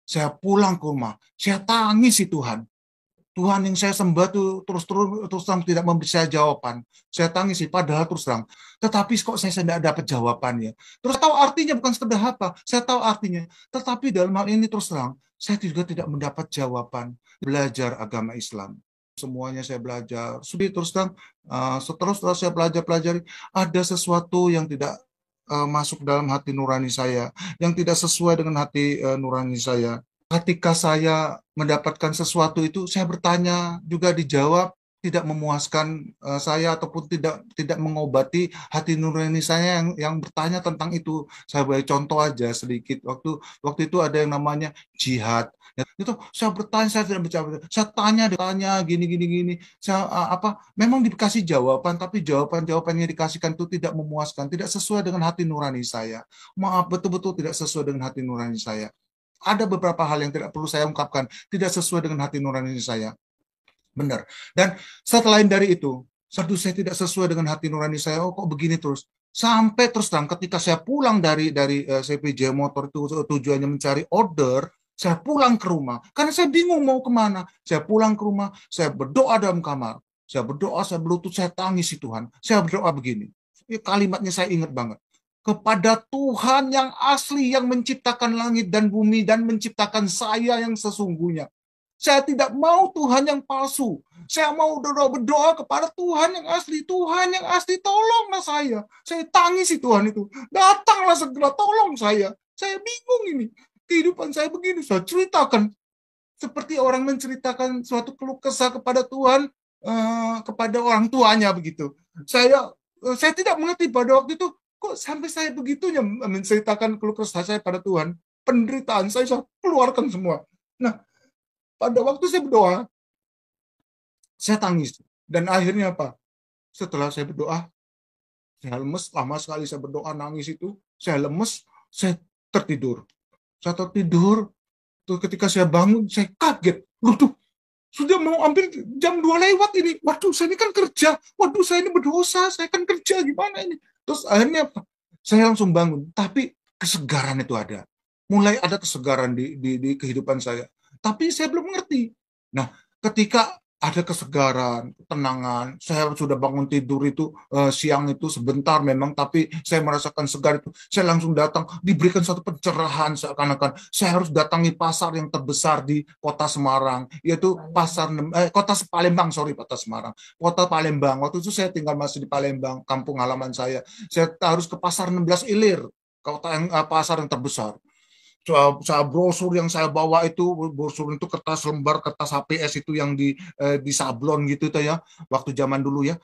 Saya pulang ke rumah, saya tangisi Tuhan. Tuhan yang saya sembah tuh terus terang tidak memberi saya jawaban. Saya tangisi padahal terus terang. Tetapi kok saya tidak dapat jawabannya. Terus tahu artinya bukan sekedar apa. Saya tahu artinya. Tetapi dalam hal ini terus terang, saya juga tidak mendapat jawaban. Belajar agama Islam. Semuanya saya belajar. Sudah terus terang, setelah saya pelajari, ada sesuatu yang tidak masuk dalam hati nurani saya, yang tidak sesuai dengan hati nurani saya. Ketika saya mendapatkan sesuatu itu, saya bertanya juga dijawab tidak memuaskan saya ataupun tidak mengobati hati nurani saya yang bertanya tentang itu. Saya beri contoh aja sedikit. Waktu itu ada yang namanya jihad. Ya, itu saya bertanya, saya tidak berjawab. Saya tanya gini gini gini. Saya memang dikasih jawaban, tapi jawaban-jawaban yang dikasihkan itu tidak memuaskan, tidak sesuai dengan hati nurani saya. Maaf, betul-betul tidak sesuai dengan hati nurani saya. Ada beberapa hal yang tidak perlu saya ungkapkan, tidak sesuai dengan hati nurani saya. Benar. Dan setelah dari itu, satu saya tidak sesuai dengan hati nurani saya. Oh, kok begini terus? Sampai terus terang ketika saya pulang dari CPJ Motor itu tujuannya mencari order, saya pulang ke rumah karena saya bingung mau kemana. Saya pulang ke rumah, saya berdoa dalam kamar. Saya berdoa, saya berlutut, saya tangisi Tuhan. Saya berdoa begini. Kalimatnya saya ingat banget kepada Tuhan yang asli yang menciptakan langit dan bumi dan menciptakan saya yang sesungguhnya. Saya tidak mau Tuhan yang palsu. Saya mau berdoa kepada Tuhan yang asli. Tuhan yang asli, tolonglah saya. Saya tangisi Tuhan itu. Datanglah segera, tolong saya. Saya bingung ini. Kehidupan saya begini. Saya ceritakan. Seperti orang menceritakan suatu keluh kesah kepada Tuhan, kepada orang tuanya begitu. Saya tidak mengerti pada waktu itu, kok sampai saya begitunya menceritakan keluh kesah saya pada Tuhan. Penderitaan saya keluarkan semua. Nah, pada waktu saya berdoa, saya tangis. Dan akhirnya apa? Setelah saya berdoa, saya lemes, lama sekali saya berdoa, nangis itu, saya lemes, saya tertidur. Saya tertidur, tuh ketika saya bangun, saya kaget. Waduh, sudah mau hampir jam 2 lewat ini. Waduh, saya ini kan kerja. Waduh, saya ini berdosa, saya kan kerja, gimana ini? Terus akhirnya apa? Saya langsung bangun. Tapi kesegaran itu ada. Mulai ada kesegaran di kehidupan saya. Tapi saya belum mengerti. Nah, ketika ada kesegaran, ketenangan, saya sudah bangun tidur itu siang itu sebentar memang, tapi saya merasakan segar itu. Saya langsung datang, diberikan satu pencerahan seakan-akan saya harus datangi pasar yang terbesar di kota Semarang, yaitu kota Palembang, sorry, kota Semarang, kota Palembang. Waktu itu saya tinggal masih di Palembang, kampung halaman saya. Saya harus ke pasar 16 Ilir, kota yang pasar yang terbesar. Brosur yang saya bawa itu brosur itu kertas lembar kertas HPS itu yang di sablon gitu tuh ya, waktu zaman dulu ya.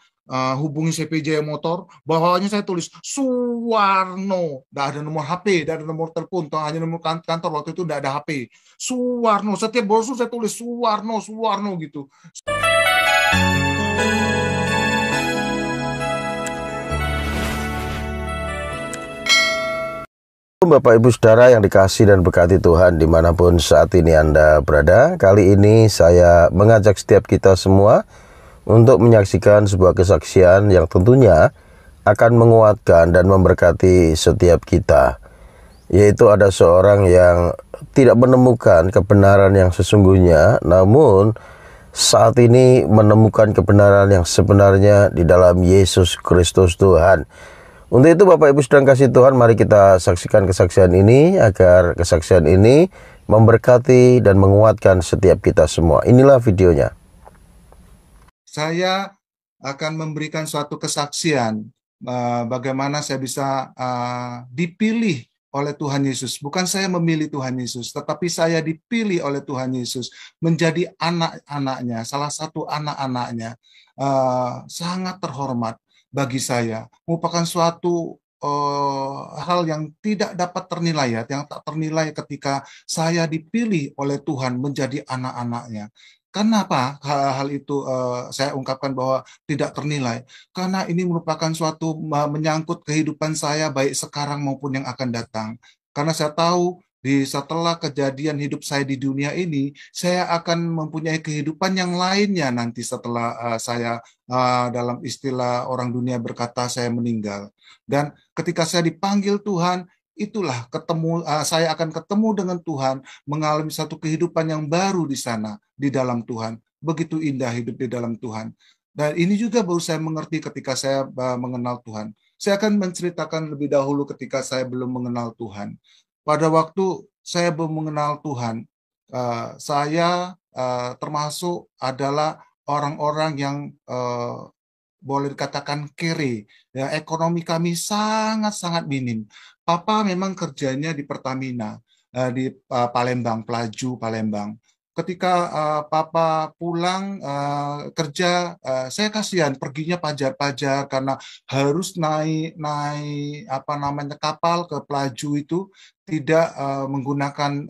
Hubungi CPJ Motor, bawahnya saya tulis Suwarno, tidak ada nomor HP, tidak ada nomor telepon, hanya nomor kantor. Waktu itu tidak ada HP. Suwarno, setiap brosur saya tulis Suwarno gitu. Bapak Ibu Saudara yang dikasihi dan berkati Tuhan dimanapun saat ini Anda berada. Kali ini saya mengajak setiap kita semua untuk menyaksikan sebuah kesaksian yang tentunya akan menguatkan dan memberkati setiap kita. Yaitu ada seorang yang tidak menemukan kebenaran yang sesungguhnya, namun saat ini menemukan kebenaran yang sebenarnya di dalam Yesus Kristus Tuhan. Untuk itu Bapak Ibu sedang kasih Tuhan, mari kita saksikan kesaksian ini agar kesaksian ini memberkati dan menguatkan setiap kita semua. Inilah videonya. Saya akan memberikan suatu kesaksian bagaimana saya bisa dipilih oleh Tuhan Yesus. Bukan saya memilih Tuhan Yesus, tetapi saya dipilih oleh Tuhan Yesus menjadi anak-anaknya, salah satu anak-anaknya. Sangat terhormat bagi saya, merupakan suatu hal yang tidak dapat ternilai, yang tak ternilai ketika saya dipilih oleh Tuhan menjadi anak-anaknya. Kenapa hal itu saya ungkapkan bahwa tidak ternilai? Karena ini merupakan suatu menyangkut kehidupan saya baik sekarang maupun yang akan datang. Karena saya tahu setelah kejadian hidup saya di dunia ini, saya akan mempunyai kehidupan yang lainnya nanti setelah saya dalam istilah orang dunia berkata saya meninggal. Dan ketika saya dipanggil Tuhan, itulah saya akan ketemu dengan Tuhan, mengalami satu kehidupan yang baru di sana, di dalam Tuhan. Begitu indah hidup di dalam Tuhan. Dan ini juga baru saya mengerti ketika saya mengenal Tuhan. Saya akan menceritakan lebih dahulu ketika saya belum mengenal Tuhan. Pada waktu saya belum mengenal Tuhan, saya termasuk adalah orang-orang yang boleh dikatakan kere. Ya, ekonomi kami sangat-sangat minim. Papa memang kerjanya di Pertamina, di Palembang, Pelaju Palembang. Ketika Papa pulang kerja, saya kasihan perginya pajar-pajar karena harus naik naik apa namanya kapal ke Pelaju itu, tidak menggunakan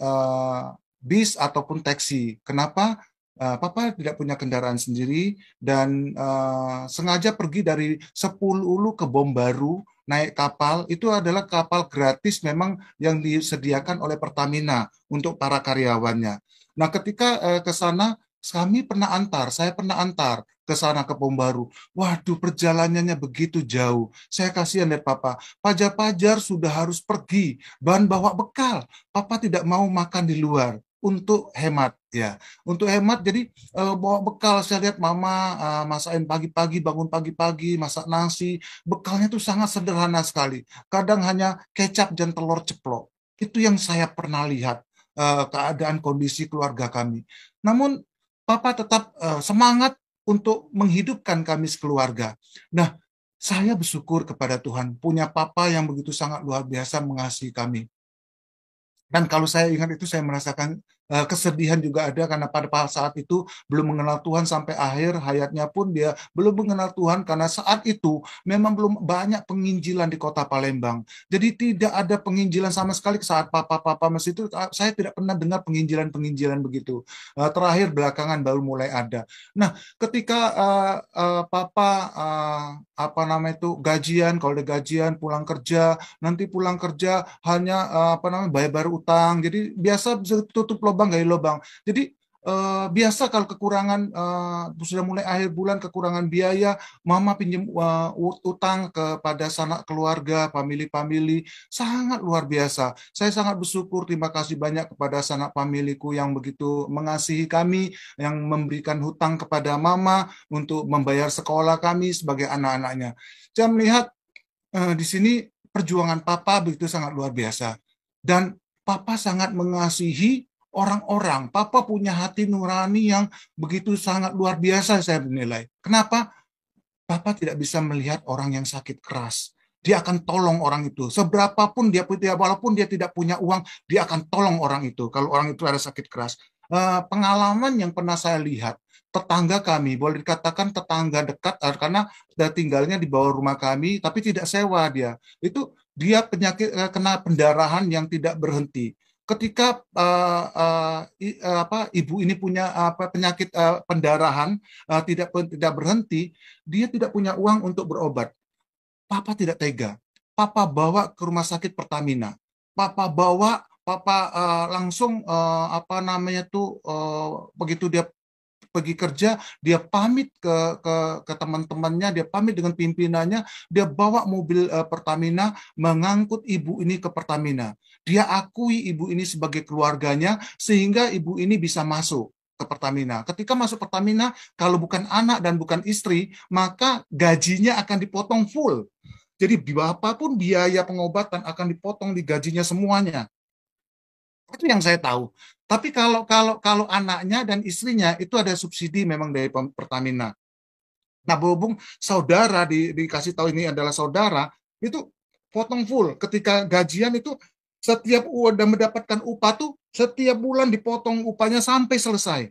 bis ataupun taksi. Kenapa? Papa tidak punya kendaraan sendiri dan sengaja pergi dari Sepuluh ke Bom Baru naik kapal. Itu adalah kapal gratis memang yang disediakan oleh Pertamina untuk para karyawannya. Nah, ketika ke sana saya pernah antar ke sana ke Bom Baru. Waduh, perjalanannya begitu jauh. Saya kasihan lihat Papa. Pajar-pajar sudah harus pergi, bahan bawa bekal. Papa tidak mau makan di luar untuk hemat ya, untuk hemat. Jadi bawa bekal. Saya lihat mama masakin pagi-pagi, bangun pagi-pagi masak nasi, bekalnya itu sangat sederhana sekali, kadang hanya kecap dan telur ceplok. Itu yang saya pernah lihat keadaan kondisi keluarga kami. Namun papa tetap semangat untuk menghidupkan kami sekeluarga. Nah, saya bersyukur kepada Tuhan punya papa yang begitu sangat luar biasa mengasihi kami. Dan kalau saya ingat itu saya merasakan kesedihan juga ada karena pada saat itu belum mengenal Tuhan sampai akhir hayatnya pun dia belum mengenal Tuhan karena saat itu memang belum banyak penginjilan di kota Palembang. Jadi tidak ada penginjilan sama sekali saat papa-papa masih itu saya tidak pernah dengar penginjilan-penginjilan begitu. Terakhir belakangan baru mulai ada. Nah, ketika papa apa namanya itu gajian, kalau ada gajian pulang kerja, nanti pulang kerja hanya apa namanya bayar utang. Jadi biasa bisa tutup lubang gali lubang. Jadi biasa kalau kekurangan sudah mulai akhir bulan kekurangan biaya, mama pinjam utang kepada sanak keluarga, family sangat luar biasa. Saya sangat bersyukur, terima kasih banyak kepada sanak familiku yang begitu mengasihi kami, yang memberikan hutang kepada mama untuk membayar sekolah kami sebagai anak-anaknya. Saya melihat di sini perjuangan Papa begitu sangat luar biasa. Dan Papa sangat mengasihi orang-orang. Papa punya hati nurani yang begitu sangat luar biasa saya menilai. Kenapa? Papa tidak bisa melihat orang yang sakit keras. Dia akan tolong orang itu. Seberapapun dia punya, walaupun dia tidak punya uang, dia akan tolong orang itu. Kalau orang itu ada sakit keras. Pengalaman yang pernah saya lihat, tetangga kami, boleh dikatakan tetangga dekat, karena tinggalnya di bawah rumah kami, tapi tidak sewa dia. Itu dia penyakit kena pendarahan yang tidak berhenti. Ketika ibu ini punya penyakit pendarahan tidak berhenti, dia tidak punya uang untuk berobat. Papa tidak tega. Papa bawa ke rumah sakit Pertamina. Papa langsung apa namanya tuh begitu dia pergi kerja, dia pamit ke teman-temannya, dia pamit dengan pimpinannya, dia bawa mobil Pertamina, mengangkut ibu ini ke Pertamina. Dia akui ibu ini sebagai keluarganya, sehingga ibu ini bisa masuk ke Pertamina. Ketika masuk Pertamina, kalau bukan anak dan bukan istri, maka gajinya akan dipotong full. Jadi apapun biaya pengobatan akan dipotong di gajinya semuanya. Itu yang saya tahu. Tapi kalau anaknya dan istrinya itu ada subsidi memang dari Pertamina. Nah, berhubung saudara dikasih tahu ini adalah saudara, itu potong full. Ketika gajian itu setiap udah mendapatkan upah tuh setiap bulan dipotong upahnya sampai selesai.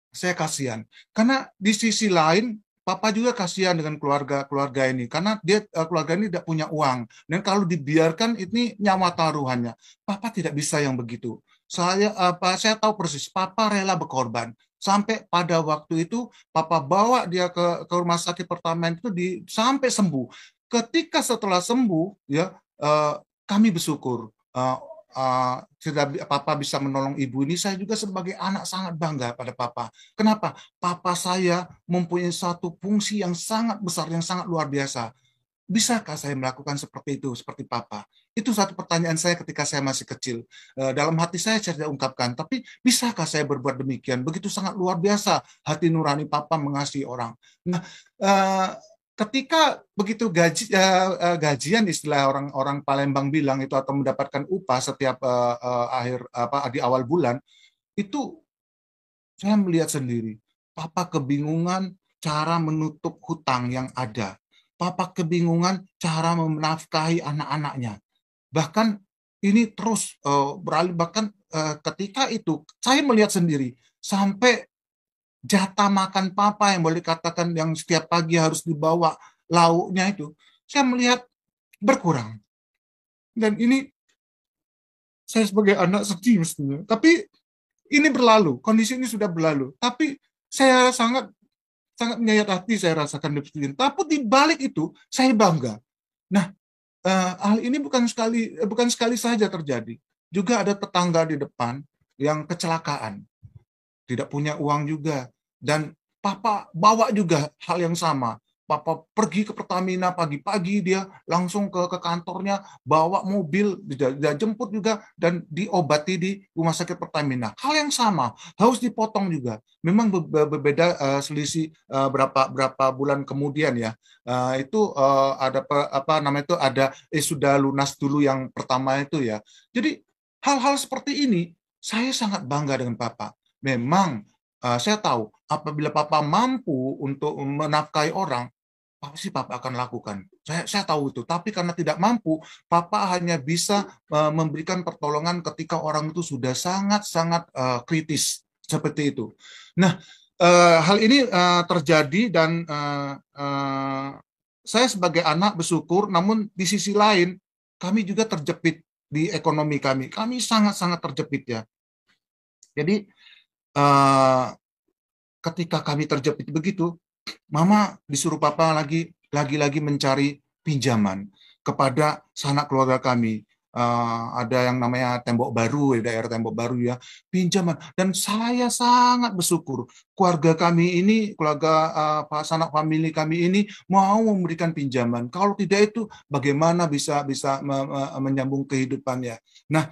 Saya kasihan. Karena di sisi lain Papa juga kasihan dengan keluarga ini karena dia keluarga ini tidak punya uang dan kalau dibiarkan ini nyawa taruhannya. Papa tidak bisa yang begitu. Saya tahu persis Papa rela berkorban sampai pada waktu itu Papa bawa dia ke rumah sakit pertama itu sampai sembuh. Ketika setelah sembuh ya kami bersyukur Papa bisa menolong ibu ini. Saya juga sebagai anak sangat bangga pada Papa. Kenapa? Papa saya mempunyai satu fungsi yang sangat besar, yang sangat luar biasa. Bisakah saya melakukan seperti itu, seperti Papa? Itu satu pertanyaan saya ketika saya masih kecil. Dalam hati saya tidak ungkapkan, tapi bisakah saya berbuat demikian? Begitu sangat luar biasa hati nurani Papa mengasihi orang. Nah, eh, ketika begitu gajian istilah orang-orang Palembang bilang itu, atau mendapatkan upah setiap akhir apa di awal bulan, itu saya melihat sendiri. Papa kebingungan cara menutup hutang yang ada. Papa kebingungan cara menafkahi anak-anaknya. Bahkan ini terus beralih, bahkan ketika itu saya melihat sendiri sampai jatah makan Papa yang boleh katakan yang setiap pagi harus dibawa lauknya itu, saya melihat berkurang. Dan ini saya sebagai anak sedih mestinya. Tapi ini berlalu, kondisi ini sudah berlalu. Tapi saya sangat sangat menyayat hati, saya rasakan demikian. Tapi di balik itu saya bangga. Nah, hal ini bukan sekali saja terjadi. Juga ada tetangga di depan yang kecelakaan, tidak punya uang juga, dan Papa bawa juga hal yang sama. Papa pergi ke Pertamina pagi-pagi, dia langsung ke kantornya, bawa mobil, dia jemput juga, dan diobati di rumah sakit Pertamina. Hal yang sama, harus dipotong juga. Memang berbeda selisih berapa bulan kemudian ya. Itu ada apa namanya itu ada sudah lunas dulu yang pertama itu ya. Jadi hal-hal seperti ini saya sangat bangga dengan Papa. Memang saya tahu apabila Papa mampu untuk menafkahi orang, pasti Papa akan lakukan. Saya tahu itu. Tapi karena tidak mampu, Papa hanya bisa memberikan pertolongan ketika orang itu sudah sangat-sangat kritis seperti itu. Nah, hal ini terjadi, dan saya sebagai anak bersyukur. Namun di sisi lain, kami juga terjepit di ekonomi kami. Kami sangat-sangat terjepit ya. Jadi ketika kami terjepit begitu, Mama disuruh Papa lagi mencari pinjaman kepada sanak keluarga kami. Ada yang namanya Tembok Baru, daerah Tembok Baru ya, pinjaman. Dan saya sangat bersyukur keluarga kami ini, keluarga sanak famili kami ini mau memberikan pinjaman. Kalau tidak itu bagaimana bisa menyambung kehidupannya. Nah,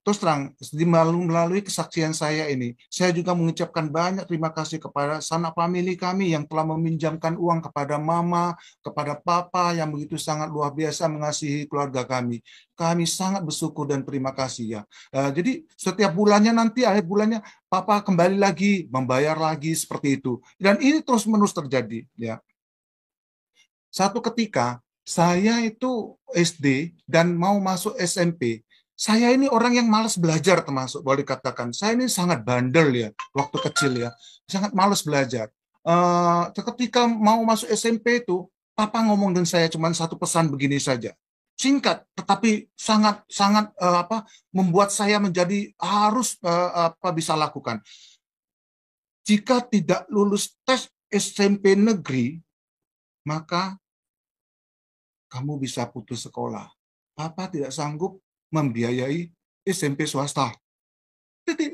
terus terang, melalui kesaksian saya ini, saya juga mengucapkan banyak terima kasih kepada sanak famili kami yang telah meminjamkan uang kepada Mama, kepada Papa yang begitu sangat luar biasa mengasihi keluarga kami. Kami sangat bersyukur dan terima kasih ya. Jadi setiap bulannya, nanti akhir bulannya Papa kembali lagi membayar lagi seperti itu. Dan ini terus-menerus terjadi ya. Satu ketika saya itu SD dan mau masuk SMP. Saya ini orang yang malas belajar, termasuk boleh dikatakan. Saya ini sangat bandel ya, waktu kecil ya. Sangat malas belajar. Ketika mau masuk SMP itu, Papa ngomong dengan saya cuma satu pesan begini saja. Singkat, tetapi sangat sangat membuat saya menjadi harus bisa lakukan. Jika tidak lulus tes SMP negeri, maka kamu bisa putus sekolah. Papa tidak sanggup membiayai SMP swasta. Jadi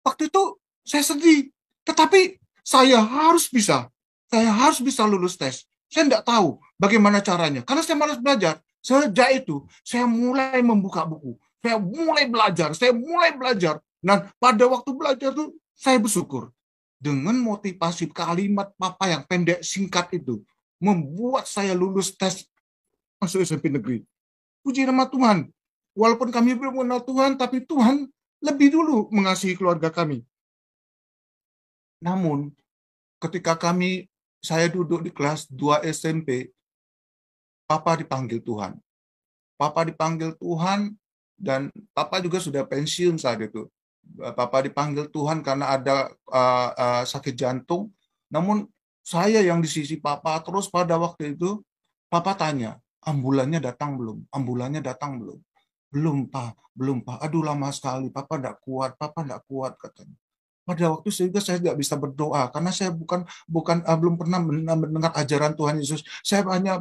waktu itu saya sedih, tetapi saya harus bisa. Saya harus bisa lulus tes. Saya tidak tahu bagaimana caranya, karena saya malas belajar. Sejak itu, saya mulai membuka buku. Saya mulai belajar. Dan pada waktu belajar itu, saya bersyukur. Dengan motivasi kalimat Papa yang pendek singkat itu, membuat saya lulus tes masuk SMP negeri. Puji nama Tuhan. Walaupun kami belum mengenal Tuhan, tapi Tuhan lebih dulu mengasihi keluarga kami. Namun, ketika saya duduk di kelas 2 SMP, Papa dipanggil Tuhan. Papa dipanggil Tuhan, dan Papa juga sudah pensiun saat itu. Papa dipanggil Tuhan karena ada sakit jantung. Namun, saya yang di sisi Papa terus pada waktu itu, Papa tanya, ambulannya datang belum? Ambulannya datang belum? Belum, Pak. Aduh, lama sekali. Papa enggak kuat, katanya. Pada waktu itu saya tidak bisa berdoa karena saya belum pernah mendengar ajaran Tuhan Yesus. Saya hanya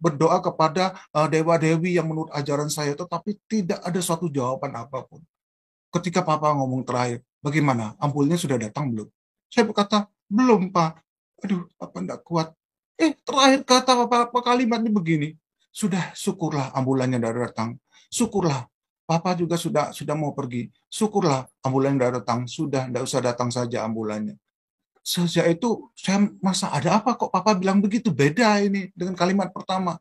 berdoa kepada dewa-dewi yang menurut ajaran saya, tetapi tidak ada suatu jawaban apapun. Ketika Papa ngomong terakhir, bagaimana? Ampulnya sudah datang belum? Saya berkata, belum, Pak. Aduh, Papa enggak kuat. Terakhir kata papa kalimatnya begini, sudah syukurlah ambulannya udah datang, syukurlah papa juga sudah mau pergi, syukurlah ambulannya udah datang, sudah tidak usah datang saja ambulannya. Sejak itu saya masa ada apa kok papa bilang begitu, beda ini dengan kalimat pertama.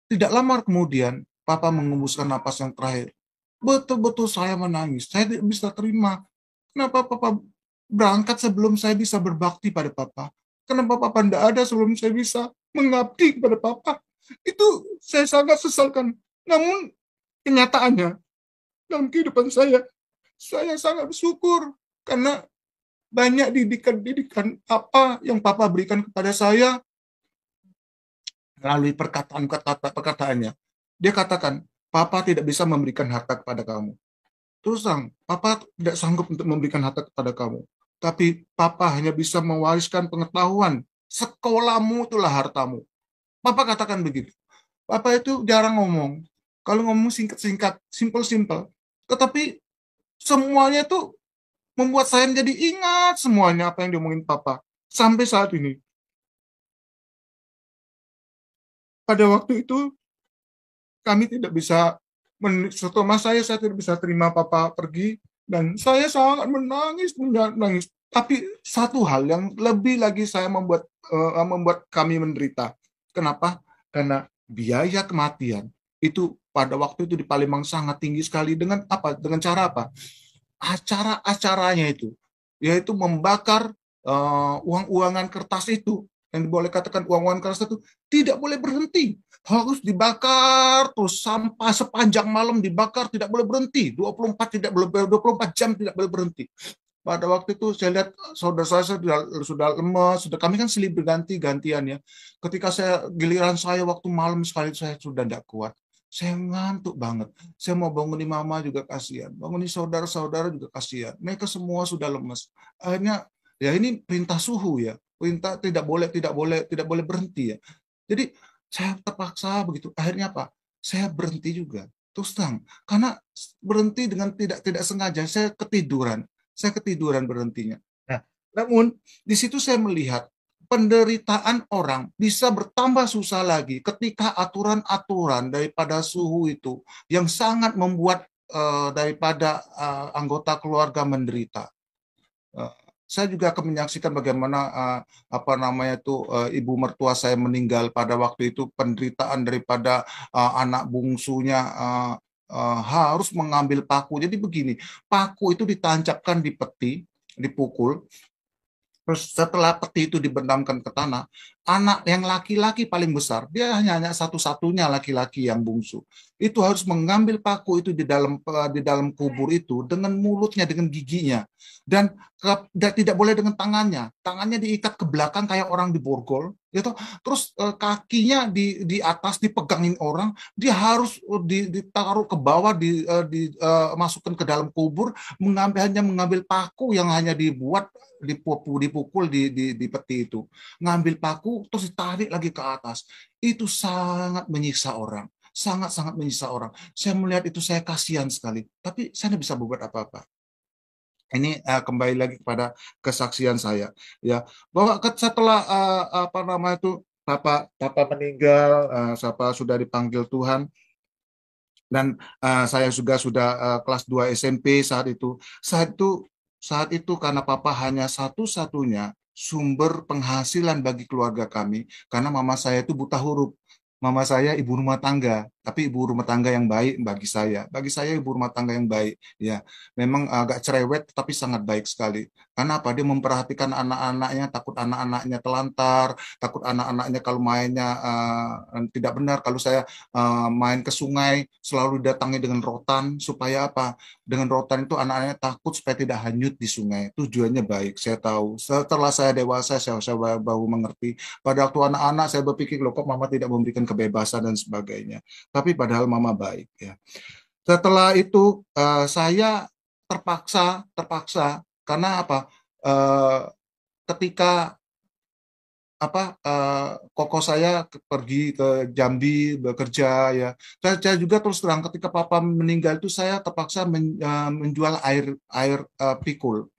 Tidak lama kemudian papa mengembuskan napas yang terakhir. Betul-betul saya menangis, saya tidak bisa terima. Kenapa papa berangkat sebelum saya bisa berbakti pada papa? Kenapa papa tidak ada sebelum saya bisa mengabdi kepada papa? Itu saya sangat sesalkan. Namun kenyataannya dalam kehidupan saya sangat bersyukur karena banyak didikan-didikan apa yang papa berikan kepada saya melalui perkataannya. Dia katakan, papa tidak bisa memberikan harta kepada kamu. Terus terang, papa tidak sanggup untuk memberikan harta kepada kamu. Tapi papa hanya bisa mewariskan pengetahuan. Sekolahmu itulah hartamu. Papa katakan begitu. Papa itu jarang ngomong. Kalau ngomong singkat-singkat, simple-simple. Tetapi semuanya itu membuat saya menjadi ingat semuanya apa yang diomongin papa. Sampai saat ini. Pada waktu itu, kami tidak bisa, setelah saya tidak bisa terima papa pergi, dan saya sangat menangis, menangis. Tapi satu hal yang lebih lagi saya membuat kami menderita. Kenapa? Karena biaya kematian itu pada waktu itu di Palembang sangat tinggi sekali. Dengan apa? Dengan cara apa? Acara-acaranya itu, yaitu membakar uang-uangan kertas itu, yang boleh katakan uang-uangan kertas itu tidak boleh berhenti, harus dibakar terus sampai sepanjang malam dibakar, tidak boleh berhenti, 24 jam tidak boleh berhenti. Pada waktu itu saya lihat saudara saya sudah lemas, sudah, kami kan silih berganti-gantian ya. Ketika giliran saya waktu malam sekali, saya sudah tidak kuat. Saya ngantuk banget. Saya mau bangunin mama juga kasihan. Bangunin saudara-saudara juga kasihan. Mereka semua sudah lemas. Akhirnya ya ini perintah suhu ya. Perintah tidak boleh berhenti ya. Jadi saya terpaksa begitu. Akhirnya apa? Saya berhenti juga. Terus terang, karena berhenti dengan tidak sengaja saya ketiduran berhentinya. Nah, namun di situ saya melihat penderitaan orang bisa bertambah susah lagi ketika aturan-aturan daripada suhu itu yang sangat membuat daripada anggota keluarga menderita. Uh, saya juga akan menyaksikan bagaimana apa namanya itu ibu mertua saya meninggal pada waktu itu, penderitaan daripada anak bungsunya harus mengambil paku. Jadi begini, paku itu ditancapkan di peti, dipukul. Terus setelah peti itu dibenamkan ke tanah, anak yang laki-laki paling besar, dia hanya satu-satunya laki-laki yang bungsu. Itu harus mengambil paku itu di dalam kubur itu dengan mulutnya, dengan giginya, dan tidak boleh dengan tangannya. Tangannya diikat ke belakang kayak orang diborgol, gitu. Terus kakinya di atas dipegangin orang, dia harus ditaruh ke bawah, masukkan ke dalam kubur, hanya mengambil paku yang hanya dibuat dipukul di peti itu, ngambil paku terus ditarik lagi ke atas. Itu sangat menyiksa orang, sangat-sangat menyiksa orang. Saya melihat itu, saya kasihan sekali, tapi saya tidak bisa berbuat apa-apa. Ini kembali lagi kepada kesaksian saya ya, bahwa setelah apa nama itu papa meninggal, siapa sudah dipanggil Tuhan, dan saya juga sudah kelas 2 SMP saat itu karena papa hanya satu-satunya sumber penghasilan bagi keluarga kami, karena mama saya itu buta huruf. Mama saya ibu rumah tangga, tapi ibu rumah tangga yang baik bagi saya. Bagi saya ibu rumah tangga yang baik, ya. Memang agak cerewet, tapi sangat baik sekali. Karena apa? Dia memperhatikan anak-anaknya, takut anak-anaknya telantar, takut anak-anaknya kalau mainnya tidak benar. Kalau saya main ke sungai, selalu datangi dengan rotan, supaya apa? Dengan rotan itu anak-anaknya takut supaya tidak hanyut di sungai. Tujuannya baik, saya tahu. Setelah saya dewasa, saya baru mengerti. Pada waktu anak-anak, saya berpikir, loh kok mama tidak memberikan kebebasan dan sebagainya. Tapi padahal mama baik ya. Setelah itu saya terpaksa karena apa? Ketika koko saya pergi ke Jambi bekerja ya. Saya juga terus terang, ketika papa meninggal itu saya terpaksa menjual air pikul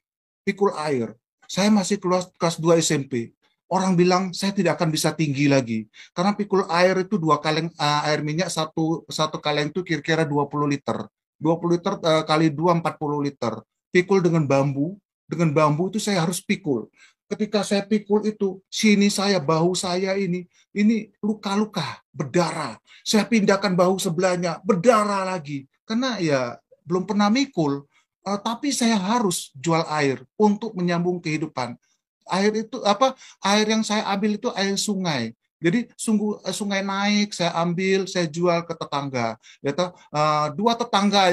air. Saya masih kelas 2 SMP. orang bilang saya tidak akan bisa tinggi lagi karena pikul air itu dua kaleng air minyak satu kaleng itu kira-kira 20 liter. 20 liter kali 2 40 liter. Pikul dengan bambu itu saya harus pikul. Ketika saya pikul itu, sini saya, bahu saya ini luka-luka, berdarah. Saya pindahkan bahu sebelahnya, berdarah lagi. Karena ya belum pernah mikul, tapi saya harus jual air untuk menyambung kehidupan. Air itu apa? Air yang saya ambil itu air sungai. Jadi sungai naik, saya ambil, saya jual ke tetangga. Yaitu dua tetangga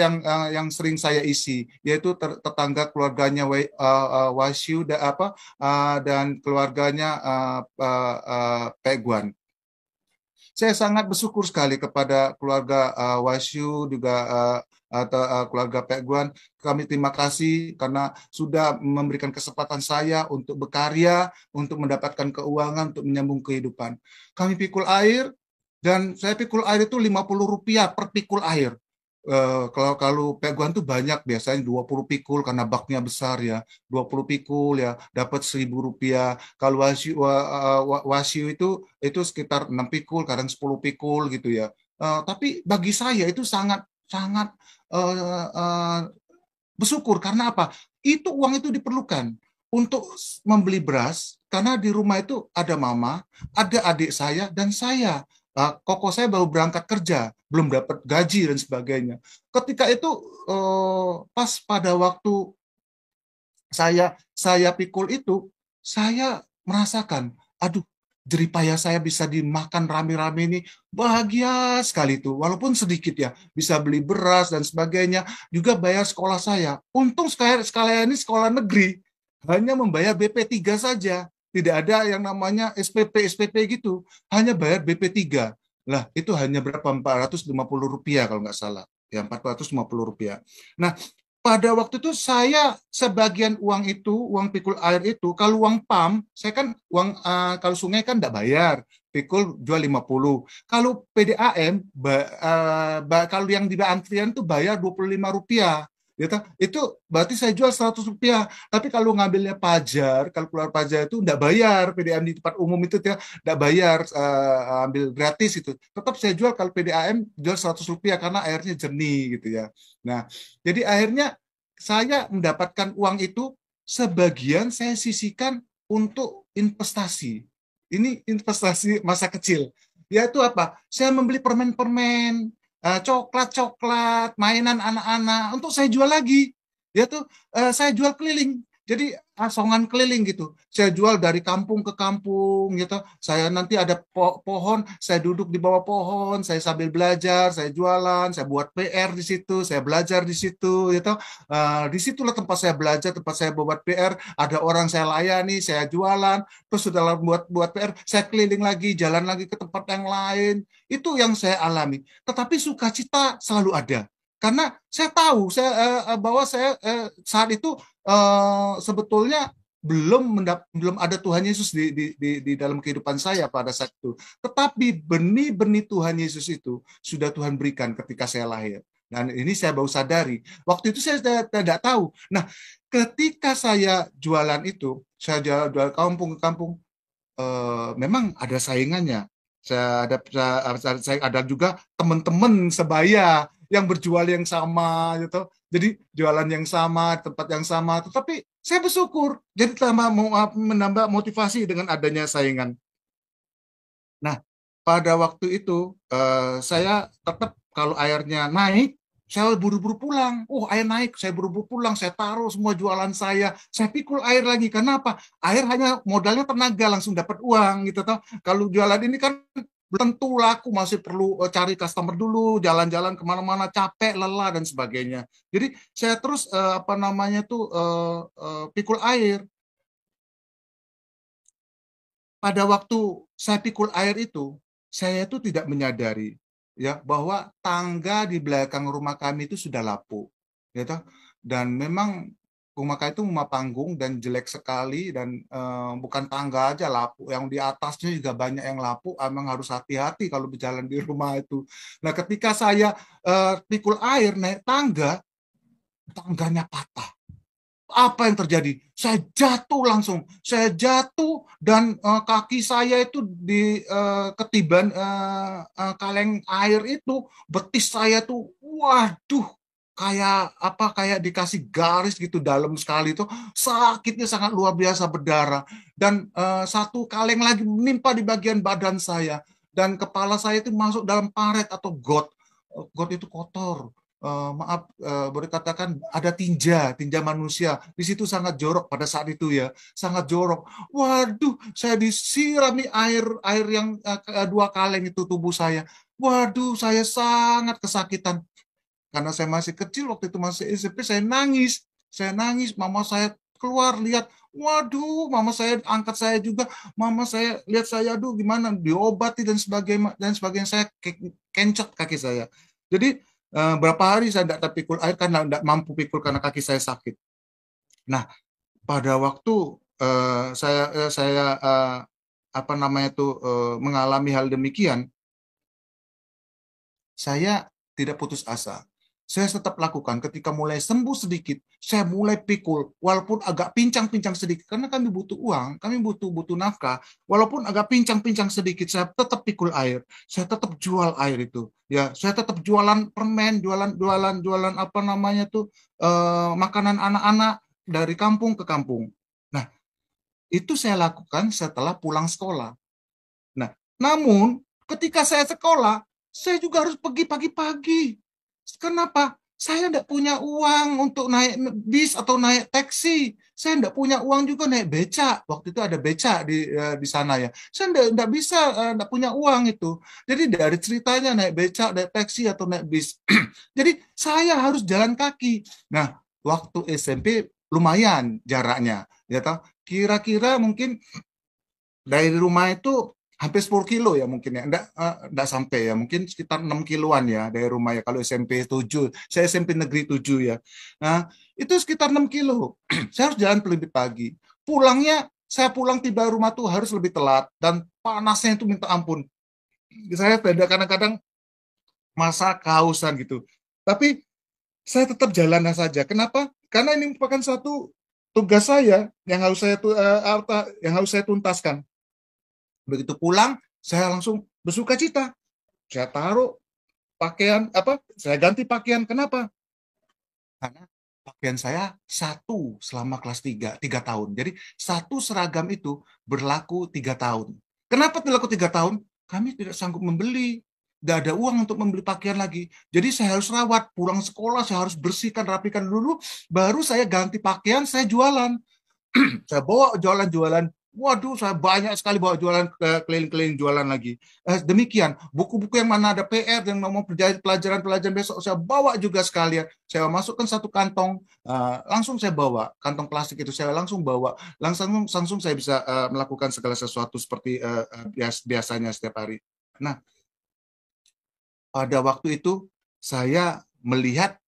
yang sering saya isi, yaitu tetangga keluarganya Wasyu dan keluarganya Pak Guan. Saya sangat bersyukur sekali kepada keluarga Wasyu juga atau keluarga Pak Guan. Kami terima kasih karena sudah memberikan kesempatan saya untuk berkarya, untuk mendapatkan keuangan, untuk menyambung kehidupan. Kami pikul air, dan saya pikul air itu Rp50 per pikul air. Kalau peguan tuh banyak, biasanya 20 pikul karena baknya besar ya, 20 pikul ya dapat Rp1.000. Kalau wasiu itu sekitar 6 pikul, kadang 10 pikul gitu ya. Tapi bagi saya itu sangat sangat bersyukur karena apa? Uang itu diperlukan untuk membeli beras karena di rumah itu ada mama, ada adik saya dan saya. Koko saya baru berangkat kerja, belum dapat gaji dan sebagainya. Ketika itu pas pada waktu saya pikul itu, saya merasakan, aduh, jeripaya saya bisa dimakan rame-rame ini, bahagia sekali itu. Walaupun sedikit ya, bisa beli beras dan sebagainya, juga bayar sekolah saya. Untung sekalian ini sekolah negeri, hanya membayar BP 3 saja. Tidak ada yang namanya SPP gitu, hanya bayar BP 3. Lah, itu hanya berapa? Rp450 kalau nggak salah. Ya, Rp450. Nah, pada waktu itu saya sebagian uang pikul air itu, kalau uang PAM, saya kan kalau sungai kan enggak bayar, pikul jual 50. Kalau PDAM, kalau yang di antrian itu bayar Rp25. Gitu. Itu berarti saya jual Rp100. Tapi kalau ngambilnya pajar, kalau keluar pajar itu enggak bayar. PDAM di tempat umum itu enggak bayar, ambil gratis itu. Tetap saya jual kalau PDAM jual Rp100 karena airnya jernih gitu ya. Nah, jadi akhirnya saya mendapatkan uang itu, sebagian saya sisihkan untuk investasi. Ini investasi masa kecil. Yaitu apa? Saya membeli permen-permen, coklat-coklat, mainan anak-anak untuk saya jual lagi. Yaitu saya jual keliling. Jadi asongan keliling gitu. Saya jual dari kampung ke kampung gitu. Saya nanti ada pohon, saya duduk di bawah pohon, saya sambil belajar, saya jualan, saya buat PR di situ, saya belajar di situ gitu. Disitulah tempat saya belajar, tempat saya buat PR, ada orang saya layani, saya jualan, terus sudah buat PR, saya keliling lagi, jalan lagi ke tempat yang lain. Itu yang saya alami. Tetapi sukacita selalu ada. Karena saya tahu bahwa saya saat itu sebetulnya belum ada Tuhan Yesus di dalam kehidupan saya pada saat itu. Tetapi benih-benih Tuhan Yesus itu sudah Tuhan berikan ketika saya lahir. Dan ini saya baru sadari. Waktu itu saya tidak tahu. Nah, ketika saya jualan itu, saya jual kampung ke kampung, memang ada saingannya. Saya ada juga teman-teman sebaya yang berjual yang sama gitu. Jadi jualan yang sama, tempat yang sama, tetapi saya bersyukur. Jadi menambah motivasi dengan adanya saingan. Nah, pada waktu itu saya tetap kalau airnya naik, saya buru-buru pulang. Oh, air naik, saya buru-buru pulang. Saya taruh semua jualan saya pikul air lagi. Kenapa? Air hanya modalnya tenaga, langsung dapat uang gitu toh. Kalau jualan ini kan tentu laku, masih perlu cari customer dulu, jalan-jalan kemana-mana, capek, lelah dan sebagainya. Jadi saya terus pikul air. Pada waktu saya pikul air itu, saya itu tidak menyadari ya bahwa tangga di belakang rumah kami itu sudah lapuk, gitu. Dan memang rumah kami itu rumah panggung dan jelek sekali, dan bukan tangga aja lapuk, yang di atasnya juga banyak yang lapuk. Emang harus hati-hati kalau berjalan di rumah itu. Nah, ketika saya pikul air naik tangganya patah. Apa yang terjadi? Saya jatuh langsung. Saya jatuh dan kaki saya itu di ketiban kaleng air itu, betis saya tuh, waduh, kayak apa? Kayak dikasih garis gitu dalam sekali itu. Sakitnya sangat luar biasa berdarah. Dan satu kaleng lagi menimpa di bagian badan saya. Dan kepala saya itu masuk dalam paret atau got. Got itu kotor, maaf, boleh katakan ada tinja manusia di situ, sangat jorok pada saat itu ya, sangat jorok. Waduh, saya disirami air yang dua kaleng itu tubuh saya. Waduh, saya sangat kesakitan karena saya masih kecil waktu itu, masih SMP. Saya nangis, mama saya keluar lihat, waduh, mama saya angkat saya juga, mama saya lihat saya, aduh gimana, diobati dan sebagainya, saya kencot kaki saya. Jadi berapa hari saya tidak terpikul air karena tidak mampu pikul karena kaki saya sakit. Nah, pada waktu saya apa namanya itu mengalami hal demikian, saya tidak putus asa. Saya tetap lakukan. Ketika mulai sembuh sedikit, saya mulai pikul, walaupun agak pincang-pincang sedikit, karena kami butuh uang, kami butuh nafkah. Walaupun agak pincang-pincang sedikit, saya tetap pikul air. Saya tetap jual air itu. Ya, saya tetap jualan permen, jualan apa namanya tuh, makanan anak-anak dari kampung ke kampung. Nah, itu saya lakukan setelah pulang sekolah. Nah, namun ketika saya sekolah, saya juga harus pergi pagi-pagi. Kenapa? Saya tidak punya uang untuk naik bis atau naik taksi. Saya tidak punya uang juga naik beca. Waktu itu ada beca di sana ya. Saya tidak bisa, tidak punya uang itu. Jadi dari ceritanya naik beca, naik taksi atau naik bis. Jadi saya harus jalan kaki. Nah, waktu SMP lumayan jaraknya. Ya toh? Kira-kira mungkin dari rumah itu hampir 10 kilo ya mungkin ya. Enggak sampai ya, mungkin sekitar 6 kiloan ya dari rumah ya kalau SMP 7. Saya SMP negeri 7 ya. Nah, itu sekitar 6 kilo. Saya harus jalan lebih pagi. Saya pulang tiba rumah tuh harus lebih telat dan panasnya itu minta ampun. Saya kadang-kadang masa kehausan gitu. Tapi saya tetap jalan saja. Kenapa? Karena ini merupakan satu tugas saya yang harus saya tuntaskan. Begitu pulang, saya langsung bersuka cita. Saya taruh pakaian, saya ganti pakaian. Kenapa? Karena pakaian saya satu selama kelas 3 tahun. Jadi satu seragam itu berlaku 3 tahun. Kenapa berlaku 3 tahun? Kami tidak sanggup membeli. Tidak ada uang untuk membeli pakaian lagi. Jadi saya harus rawat. Pulang sekolah saya harus bersihkan, rapikan dulu. Baru saya ganti pakaian, saya jualan. Saya bawa jualan-jualan. Waduh, saya banyak sekali bawa jualan ke keliling-keliling jualan lagi. Demikian, buku-buku yang mana ada PR dan mau pelajaran-pelajaran besok, saya bawa juga sekalian. Saya masukkan satu kantong, langsung saya bawa. Kantong plastik itu saya langsung bawa. Langsung saya bisa melakukan segala sesuatu seperti biasanya setiap hari. Nah, pada waktu itu saya melihat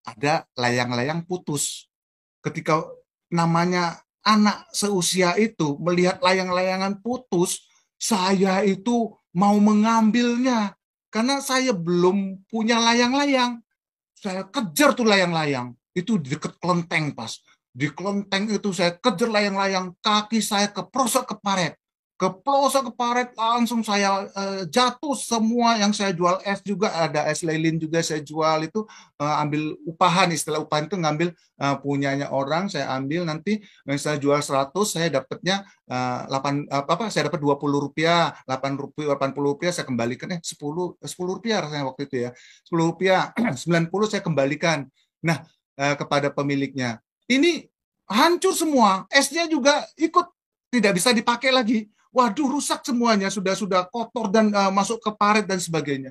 ada layang-layang putus. Ketika namanya anak seusia itu melihat layang-layangan putus, saya itu mau mengambilnya karena saya belum punya layang-layang. Saya kejar tuh layang-layang itu di dekat kelenteng pas. Di kelenteng itu saya kejar layang-layang, kaki saya keprosok ke paret. Keprosok ke paret, langsung saya jatuh semua yang saya jual. Es juga ada, es lilin juga saya jual itu, ambil upahan. Istilah upahan itu ngambil punyanya orang, saya ambil, nanti saya jual 100, saya dapatnya 8 saya dapat 20 rupiah, 80 rupiah saya kembalikan, 10 rupiah rasanya waktu itu ya, 10 rupiah, 90 saya kembalikan. Nah, kepada pemiliknya. Ini hancur semua, esnya juga ikut tidak bisa dipakai lagi. Waduh, rusak semuanya, sudah kotor dan masuk ke paret dan sebagainya.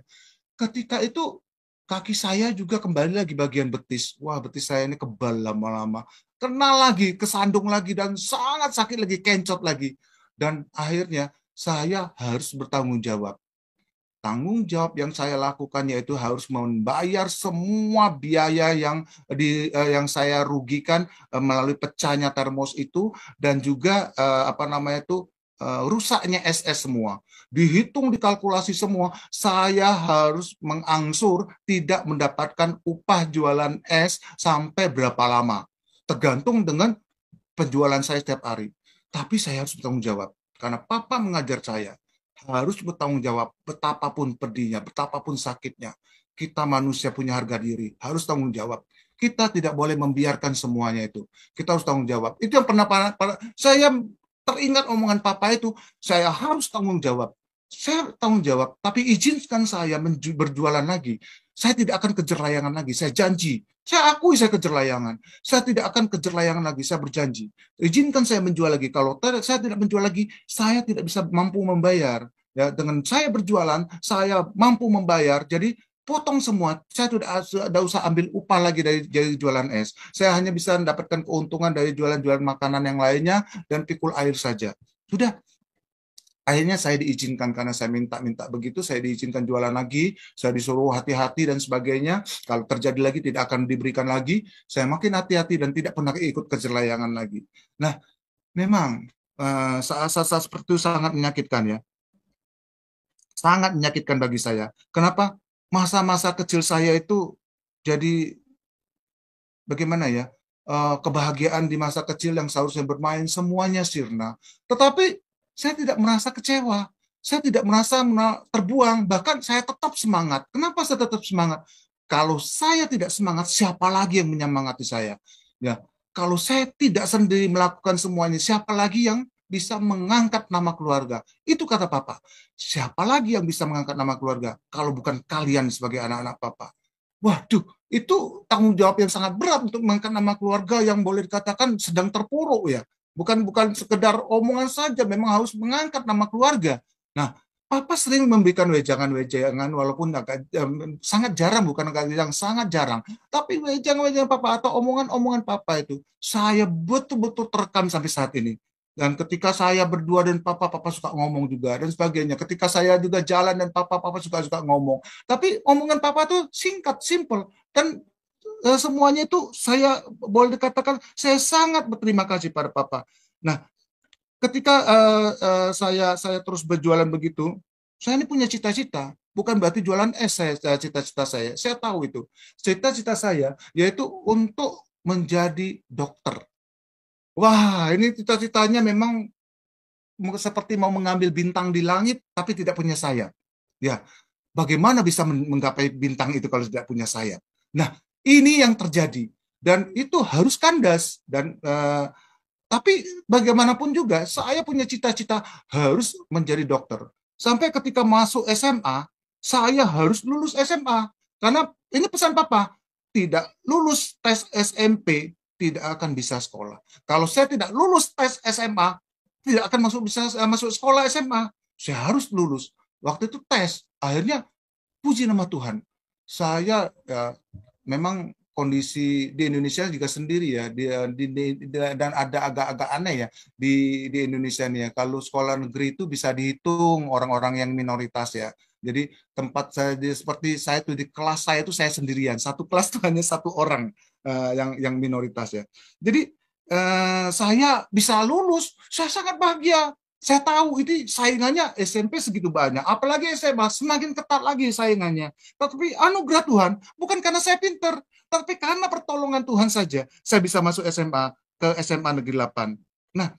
Ketika itu kaki saya juga kembali lagi bagian betis. Wah, betis saya ini kebal lama-lama. Kena lagi, kesandung lagi, dan sangat sakit lagi, kencot lagi. Dan akhirnya saya harus bertanggung jawab. Tanggung jawab yang saya lakukan yaitu harus membayar semua biaya yang saya rugikan melalui pecahnya termos itu, dan juga rusaknya SS semua. Dihitung, dikalkulasi semua, saya harus mengangsur tidak mendapatkan upah jualan es sampai berapa lama. tergantung dengan penjualan saya setiap hari. Tapi saya harus bertanggung jawab. Karena papa mengajar saya harus bertanggung jawab betapapun pedihnya, betapapun sakitnya. Kita manusia punya harga diri, harus tanggung jawab. Kita tidak boleh membiarkan semuanya itu. Kita harus tanggung jawab. Itu yang pernah saya teringat omongan papa itu, saya harus tanggung jawab. Saya tanggung jawab, tapi izinkan saya berjualan lagi. Saya tidak akan kejar layangan lagi, saya janji. Saya akui saya kejar layangan. Saya tidak akan kejar layangan lagi, saya berjanji. Izinkan saya menjual lagi. Kalau saya tidak menjual lagi, saya tidak bisa mampu membayar. Ya, dengan saya berjualan, saya mampu membayar. Jadi potong semua. Saya tidak usah ambil upah lagi dari jualan es. Saya hanya bisa mendapatkan keuntungan dari jualan-jualan makanan yang lainnya dan pikul air saja. Sudah. Akhirnya saya diizinkan karena saya minta begitu, saya diizinkan jualan lagi, saya disuruh hati-hati dan sebagainya. Kalau terjadi lagi tidak akan diberikan lagi. Saya makin hati-hati dan tidak pernah ikut kejerlayangan lagi. Nah, memang saat-saat seperti itu sangat menyakitkan ya. Sangat menyakitkan bagi saya. Kenapa? Masa-masa kecil saya itu jadi bagaimana ya? Kebahagiaan di masa kecil yang seharusnya bermain semuanya sirna. Tetapi saya tidak merasa kecewa. Saya tidak merasa terbuang. Bahkan saya tetap semangat. Kenapa saya tetap semangat? Kalau saya tidak semangat, siapa lagi yang menyemangati saya? Ya, kalau saya tidak sendiri melakukan semuanya, siapa lagi yang bisa mengangkat nama keluarga? Itu kata Papa. Siapa lagi yang bisa mengangkat nama keluarga? Kalau bukan kalian sebagai anak-anak Papa. Waduh, itu tanggung jawab yang sangat berat untuk mengangkat nama keluarga yang boleh dikatakan sedang terpuruk ya. Bukan sekedar omongan saja, memang harus mengangkat nama keluarga. Nah, Papa sering memberikan wejangan-wejangan walaupun agak sangat jarang, bukan agak yang sangat jarang. Tapi wejangan-wejangan Papa atau omongan-omongan Papa itu saya betul-betul terekam sampai saat ini. Dan ketika saya berdua dan Papa suka ngomong juga dan sebagainya. Ketika saya juga jalan dan Papa suka ngomong. Tapi omongan Papa tuh singkat, simple. Dan semuanya itu saya boleh dikatakan saya sangat berterima kasih pada Papa. Nah, ketika saya terus berjualan begitu, saya ini punya cita-cita. Bukan berarti jualan es cita-cita saya. Saya tahu itu. Cita-cita saya yaitu untuk menjadi dokter. Wah, ini cita-citanya memang seperti mau mengambil bintang di langit, tapi tidak punya sayap. Ya, bagaimana bisa menggapai bintang itu kalau tidak punya sayap? Nah, ini yang terjadi dan itu harus kandas dan tapi bagaimanapun juga saya punya cita-cita harus menjadi dokter. Sampai ketika masuk SMA, saya harus lulus SMA karena ini pesan Papa, tidak lulus tes SMP tidak akan bisa sekolah. Kalau saya tidak lulus tes SMA, tidak akan bisa masuk sekolah SMA. Saya harus lulus. Waktu itu tes, akhirnya puji nama Tuhan. Saya ya, memang kondisi di Indonesia juga sendiri ya, dan ada agak-agak aneh ya di Indonesia nih ya. Kalau sekolah negeri itu bisa dihitung orang-orang yang minoritas ya. Jadi tempat saya seperti saya tuh di kelas saya itu saya sendirian, satu kelas tuh hanya satu orang yang minoritas ya. Jadi saya bisa lulus, saya sangat bahagia. Saya tahu ini saingannya SMP segitu banyak, apalagi SMA semakin ketat lagi saingannya. Tapi anugerah Tuhan, bukan karena saya pinter, tapi karena pertolongan Tuhan saja, saya bisa masuk SMA ke SMA Negeri 8. Nah,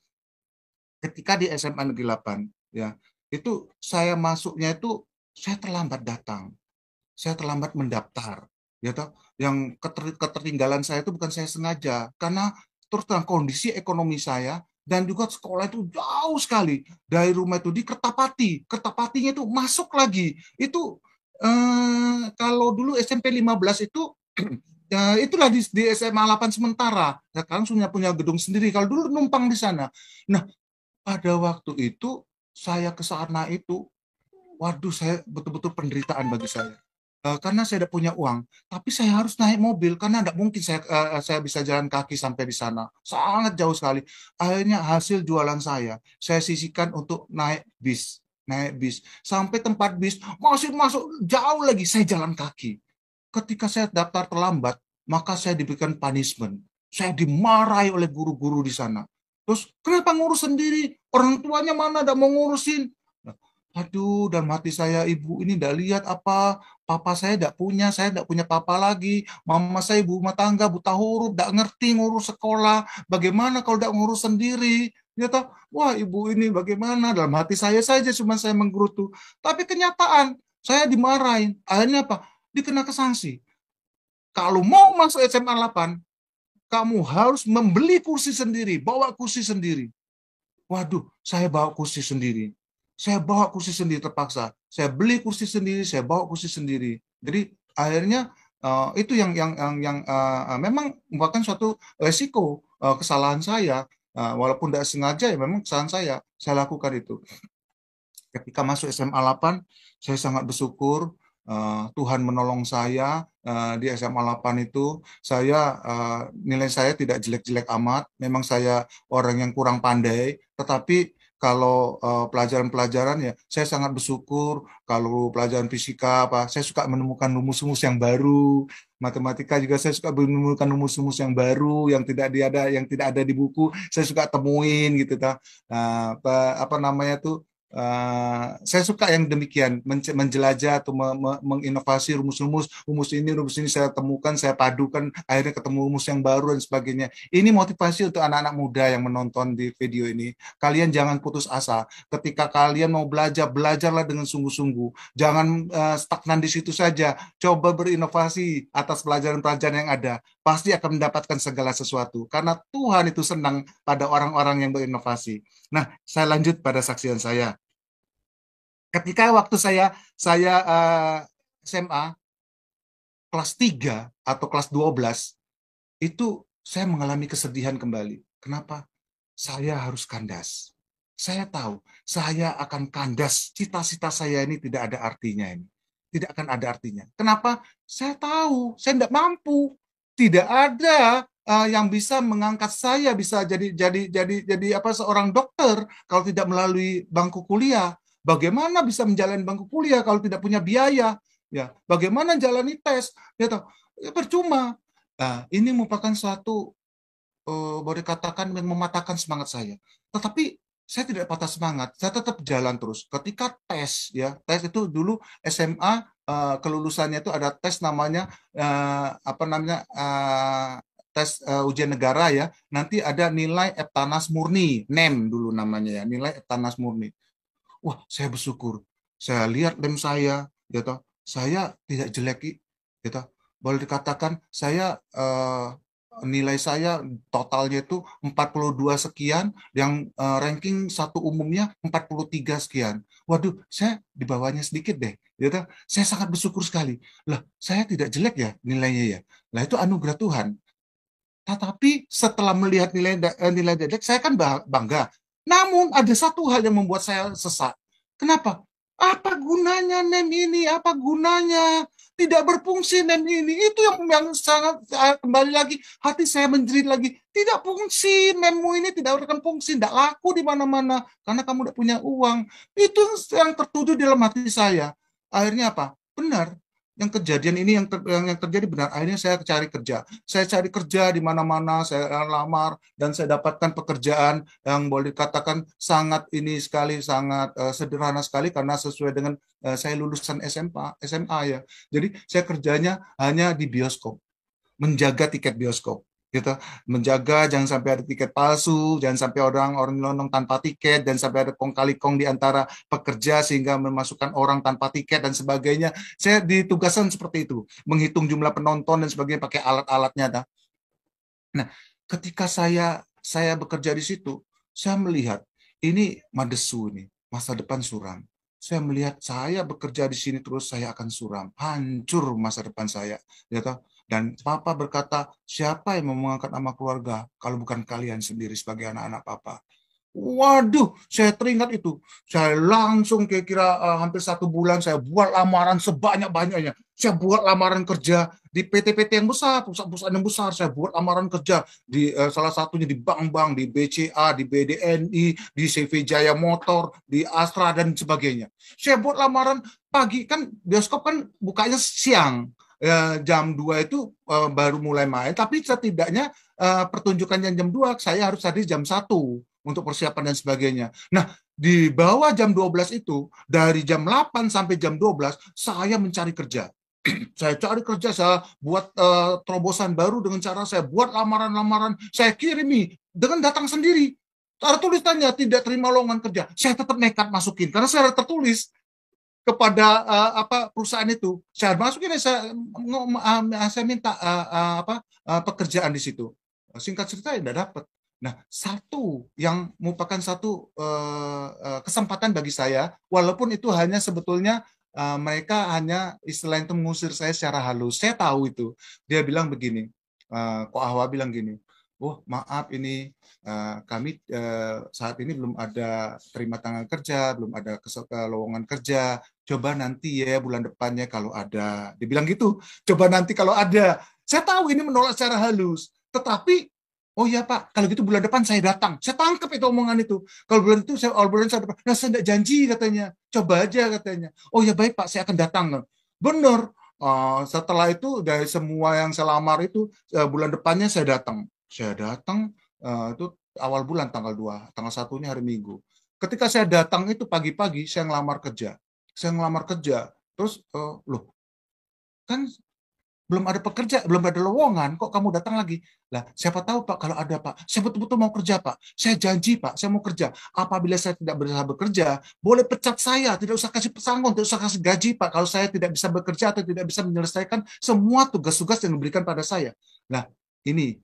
ketika di SMA Negeri 8, ya, itu saya masuknya itu saya terlambat datang, saya terlambat mendaftar, ya toh. Yang ketertinggalan saya itu bukan saya sengaja, karena terus terang kondisi ekonomi saya dan juga sekolah itu jauh sekali dari rumah itu di Kertapati. Kertapatinya itu masuk lagi. Itu kalau dulu SMP 15 itu ya itulah di SMA 8 sementara. Sekarang sudah punya gedung sendiri. Kalau dulu numpang di sana. Nah, pada waktu itu saya ke sana itu, waduh, saya betul-betul penderitaan bagi saya. Karena saya tidak punya uang, tapi saya harus naik mobil karena tidak mungkin saya bisa jalan kaki sampai di sana, sangat jauh sekali. Akhirnya hasil jualan saya sisihkan untuk naik bis sampai tempat bis masih masuk jauh lagi, saya jalan kaki. Ketika saya daftar terlambat, maka saya diberikan punishment. Saya dimarahi oleh guru-guru di sana. Terus kenapa ngurus sendiri? Orang tuanya mana tidak mau ngurusin? Aduh, dalam hati saya, ibu ini tidak lihat apa, papa saya tidak punya papa lagi, mama saya ibu rumah tangga, buta huruf, tidak ngerti ngurus sekolah, bagaimana kalau tidak ngurus sendiri? Dia tahu, wah ibu ini bagaimana? Dalam hati saya saja cuma saya menggerutu. Tapi kenyataan, saya dimarahin. Akhirnya apa? Dikenakan sanksi. Kalau mau masuk SMA 8, kamu harus membeli kursi sendiri, bawa kursi sendiri. Waduh, saya bawa kursi sendiri. Saya bawa kursi sendiri terpaksa. Saya beli kursi sendiri, saya bawa kursi sendiri. Jadi akhirnya itu yang memang merupakan suatu resiko kesalahan saya. Walaupun tidak sengaja ya memang kesalahan saya. Saya lakukan itu. Ketika masuk SMA 8, saya sangat bersyukur Tuhan menolong saya di SMA 8 itu. Nilai saya tidak jelek-jelek amat. Memang saya orang yang kurang pandai, tetapi kalau pelajaran-pelajaran ya saya sangat bersyukur. Kalau pelajaran fisika apa, saya suka menemukan rumus-rumus yang baru. Matematika juga saya suka menemukan rumus-rumus yang baru yang tidak ada di buku. Saya suka temuin gitu ta. Apa namanya tuh, saya suka yang demikian, menjelajah atau menginovasi rumus ini saya temukan, saya padukan, akhirnya ketemu rumus yang baru dan sebagainya. Ini motivasi untuk anak-anak muda yang menonton di video ini. Kalian jangan putus asa. Ketika kalian mau belajar, belajarlah dengan sungguh-sungguh. Jangan stagnan di situ saja. Coba berinovasi atas pelajaran-pelajaran yang ada. Pasti akan mendapatkan segala sesuatu. Karena Tuhan itu senang pada orang-orang yang berinovasi. Nah, saya lanjut pada saksian saya. Ketika waktu saya SMA kelas 3 atau kelas 12 itu saya mengalami kesedihan kembali. Kenapa? Saya harus kandas. Saya tahu saya akan kandas. Cita-cita saya ini tidak ada artinya ini. Tidak akan ada artinya. Kenapa? Saya tahu saya tidak mampu. Tidak ada yang bisa mengangkat saya bisa jadi apa seorang dokter kalau tidak melalui bangku kuliah. Bagaimana bisa menjalani bangku kuliah kalau tidak punya biaya? Ya, bagaimana jalani tes? Ya, ya percuma. Nah, ini merupakan suatu boleh katakan yang mematahkan semangat saya. Tetapi saya tidak patah semangat, saya tetap jalan terus. Ketika tes, ya tes itu dulu SMA kelulusannya itu ada tes namanya apa namanya tes ujian negara ya. Nanti ada nilai Eptanas murni, NEM dulu namanya ya, nilai Eptanas murni. Wah, saya bersyukur. Saya lihat NEM saya, gitu. Saya tidak jelek, gitu. Boleh dikatakan saya nilai saya totalnya itu 42 sekian, yang ranking satu umumnya 43 sekian. Waduh, saya di bawahnya sedikit deh. Gitu. Saya sangat bersyukur sekali. Lah, saya tidak jelek ya nilainya ya. Lah itu anugerah Tuhan. Tetapi setelah melihat nilai jelek, saya kan bangga. Namun ada satu hal yang membuat saya sesak. Kenapa? Apa gunanya NEM ini? Apa gunanya? Tidak berfungsi NEM ini. Itu yang sangat kembali lagi hati saya menjerit lagi. Tidak fungsi NEMmu ini tidak akan fungsi, tidak laku di mana-mana karena kamu tidak punya uang. Itu yang tertuju dalam hati saya. Akhirnya apa? Benar. Yang kejadian ini yang terjadi benar. Akhirnya saya cari kerja. Saya cari kerja di mana-mana, saya lamar dan saya dapatkan pekerjaan yang boleh dikatakan sangat ini sekali, sangat sederhana sekali karena sesuai dengan saya lulusan SMA ya. Jadi saya kerjanya hanya di bioskop, menjaga tiket bioskop gitu, menjaga jangan sampai ada tiket palsu, jangan sampai orang nonton tanpa tiket, dan sampai ada kong kali kong di antara pekerja sehingga memasukkan orang tanpa tiket dan sebagainya. Saya ditugaskan seperti itu, menghitung jumlah penonton dan sebagainya pakai alat-alatnya. Nah, ketika saya bekerja di situ, saya melihat ini madesu nih, masa depan suram. Saya melihat saya bekerja di sini terus saya akan suram, hancur masa depan saya, ya toh. Dan Papa berkata, siapa yang mau mengangkat nama keluarga kalau bukan kalian sendiri sebagai anak-anak Papa? Waduh, saya teringat itu. Saya langsung kira-kira hampir 1 bulan saya buat lamaran sebanyak-banyaknya. Saya buat lamaran kerja di PT-PT yang besar, perusahaan-perusahaan yang besar. Saya buat lamaran kerja di salah satunya di bank-bank, di BCA, di BDNI, di CV Jaya Motor, di Astra dan sebagainya. Saya buat lamaran pagi, kan bioskop kan bukanya siang. Jam 2 itu baru mulai main, tapi setidaknya pertunjukannya jam 2 saya harus hadir jam 1. untuk persiapan dan sebagainya. Nah, di bawah jam 12 itu, dari jam 8 sampai jam 12, saya mencari kerja. Saya cari kerja, saya buat terobosan baru dengan cara saya buat lamaran-lamaran, saya kirimi dengan datang sendiri. Ada tulisannya tidak terima lowongan kerja, saya tetap nekat masukin karena saya tertulis kepada perusahaan itu. Saya masukin, saya minta pekerjaan di situ. Singkat cerita tidak dapat. Nah, satu yang merupakan satu kesempatan bagi saya, walaupun itu hanya sebetulnya mereka hanya istilahnya itu mengusir saya secara halus. Saya tahu itu. Dia bilang begini, Ko Ahwa bilang gini, oh maaf ini kami saat ini belum ada terima tangan kerja, belum ada lowongan kerja. Coba nanti ya bulan depannya kalau ada. Dibilang gitu. Coba nanti kalau ada. Saya tahu ini menolak secara halus. Tetapi oh ya Pak, kalau gitu bulan depan saya datang. Saya tangkap itu omongan itu. Kalau bulan itu bulan saya datang. Nah, saya tidak janji katanya. Coba aja katanya. Oh ya baik Pak, saya akan datang. Benar. Setelah itu dari semua yang saya lamar itu bulan depannya saya datang. Saya datang itu awal bulan tanggal 2, tanggal 1-nya hari Minggu. Ketika saya datang itu pagi-pagi saya ngelamar kerja. Saya ngelamar kerja. Terus loh, kan belum ada pekerja, belum ada lowongan, kok kamu datang lagi? Lah, siapa tahu Pak kalau ada Pak. Saya betul-betul mau kerja Pak. Saya janji Pak, saya mau kerja. Apabila saya tidak bisa bekerja, boleh pecat saya, tidak usah kasih pesangon, tidak usah kasih gaji Pak. Kalau saya tidak bisa bekerja atau tidak bisa menyelesaikan semua tugas-tugas yang diberikan pada saya. Nah, ini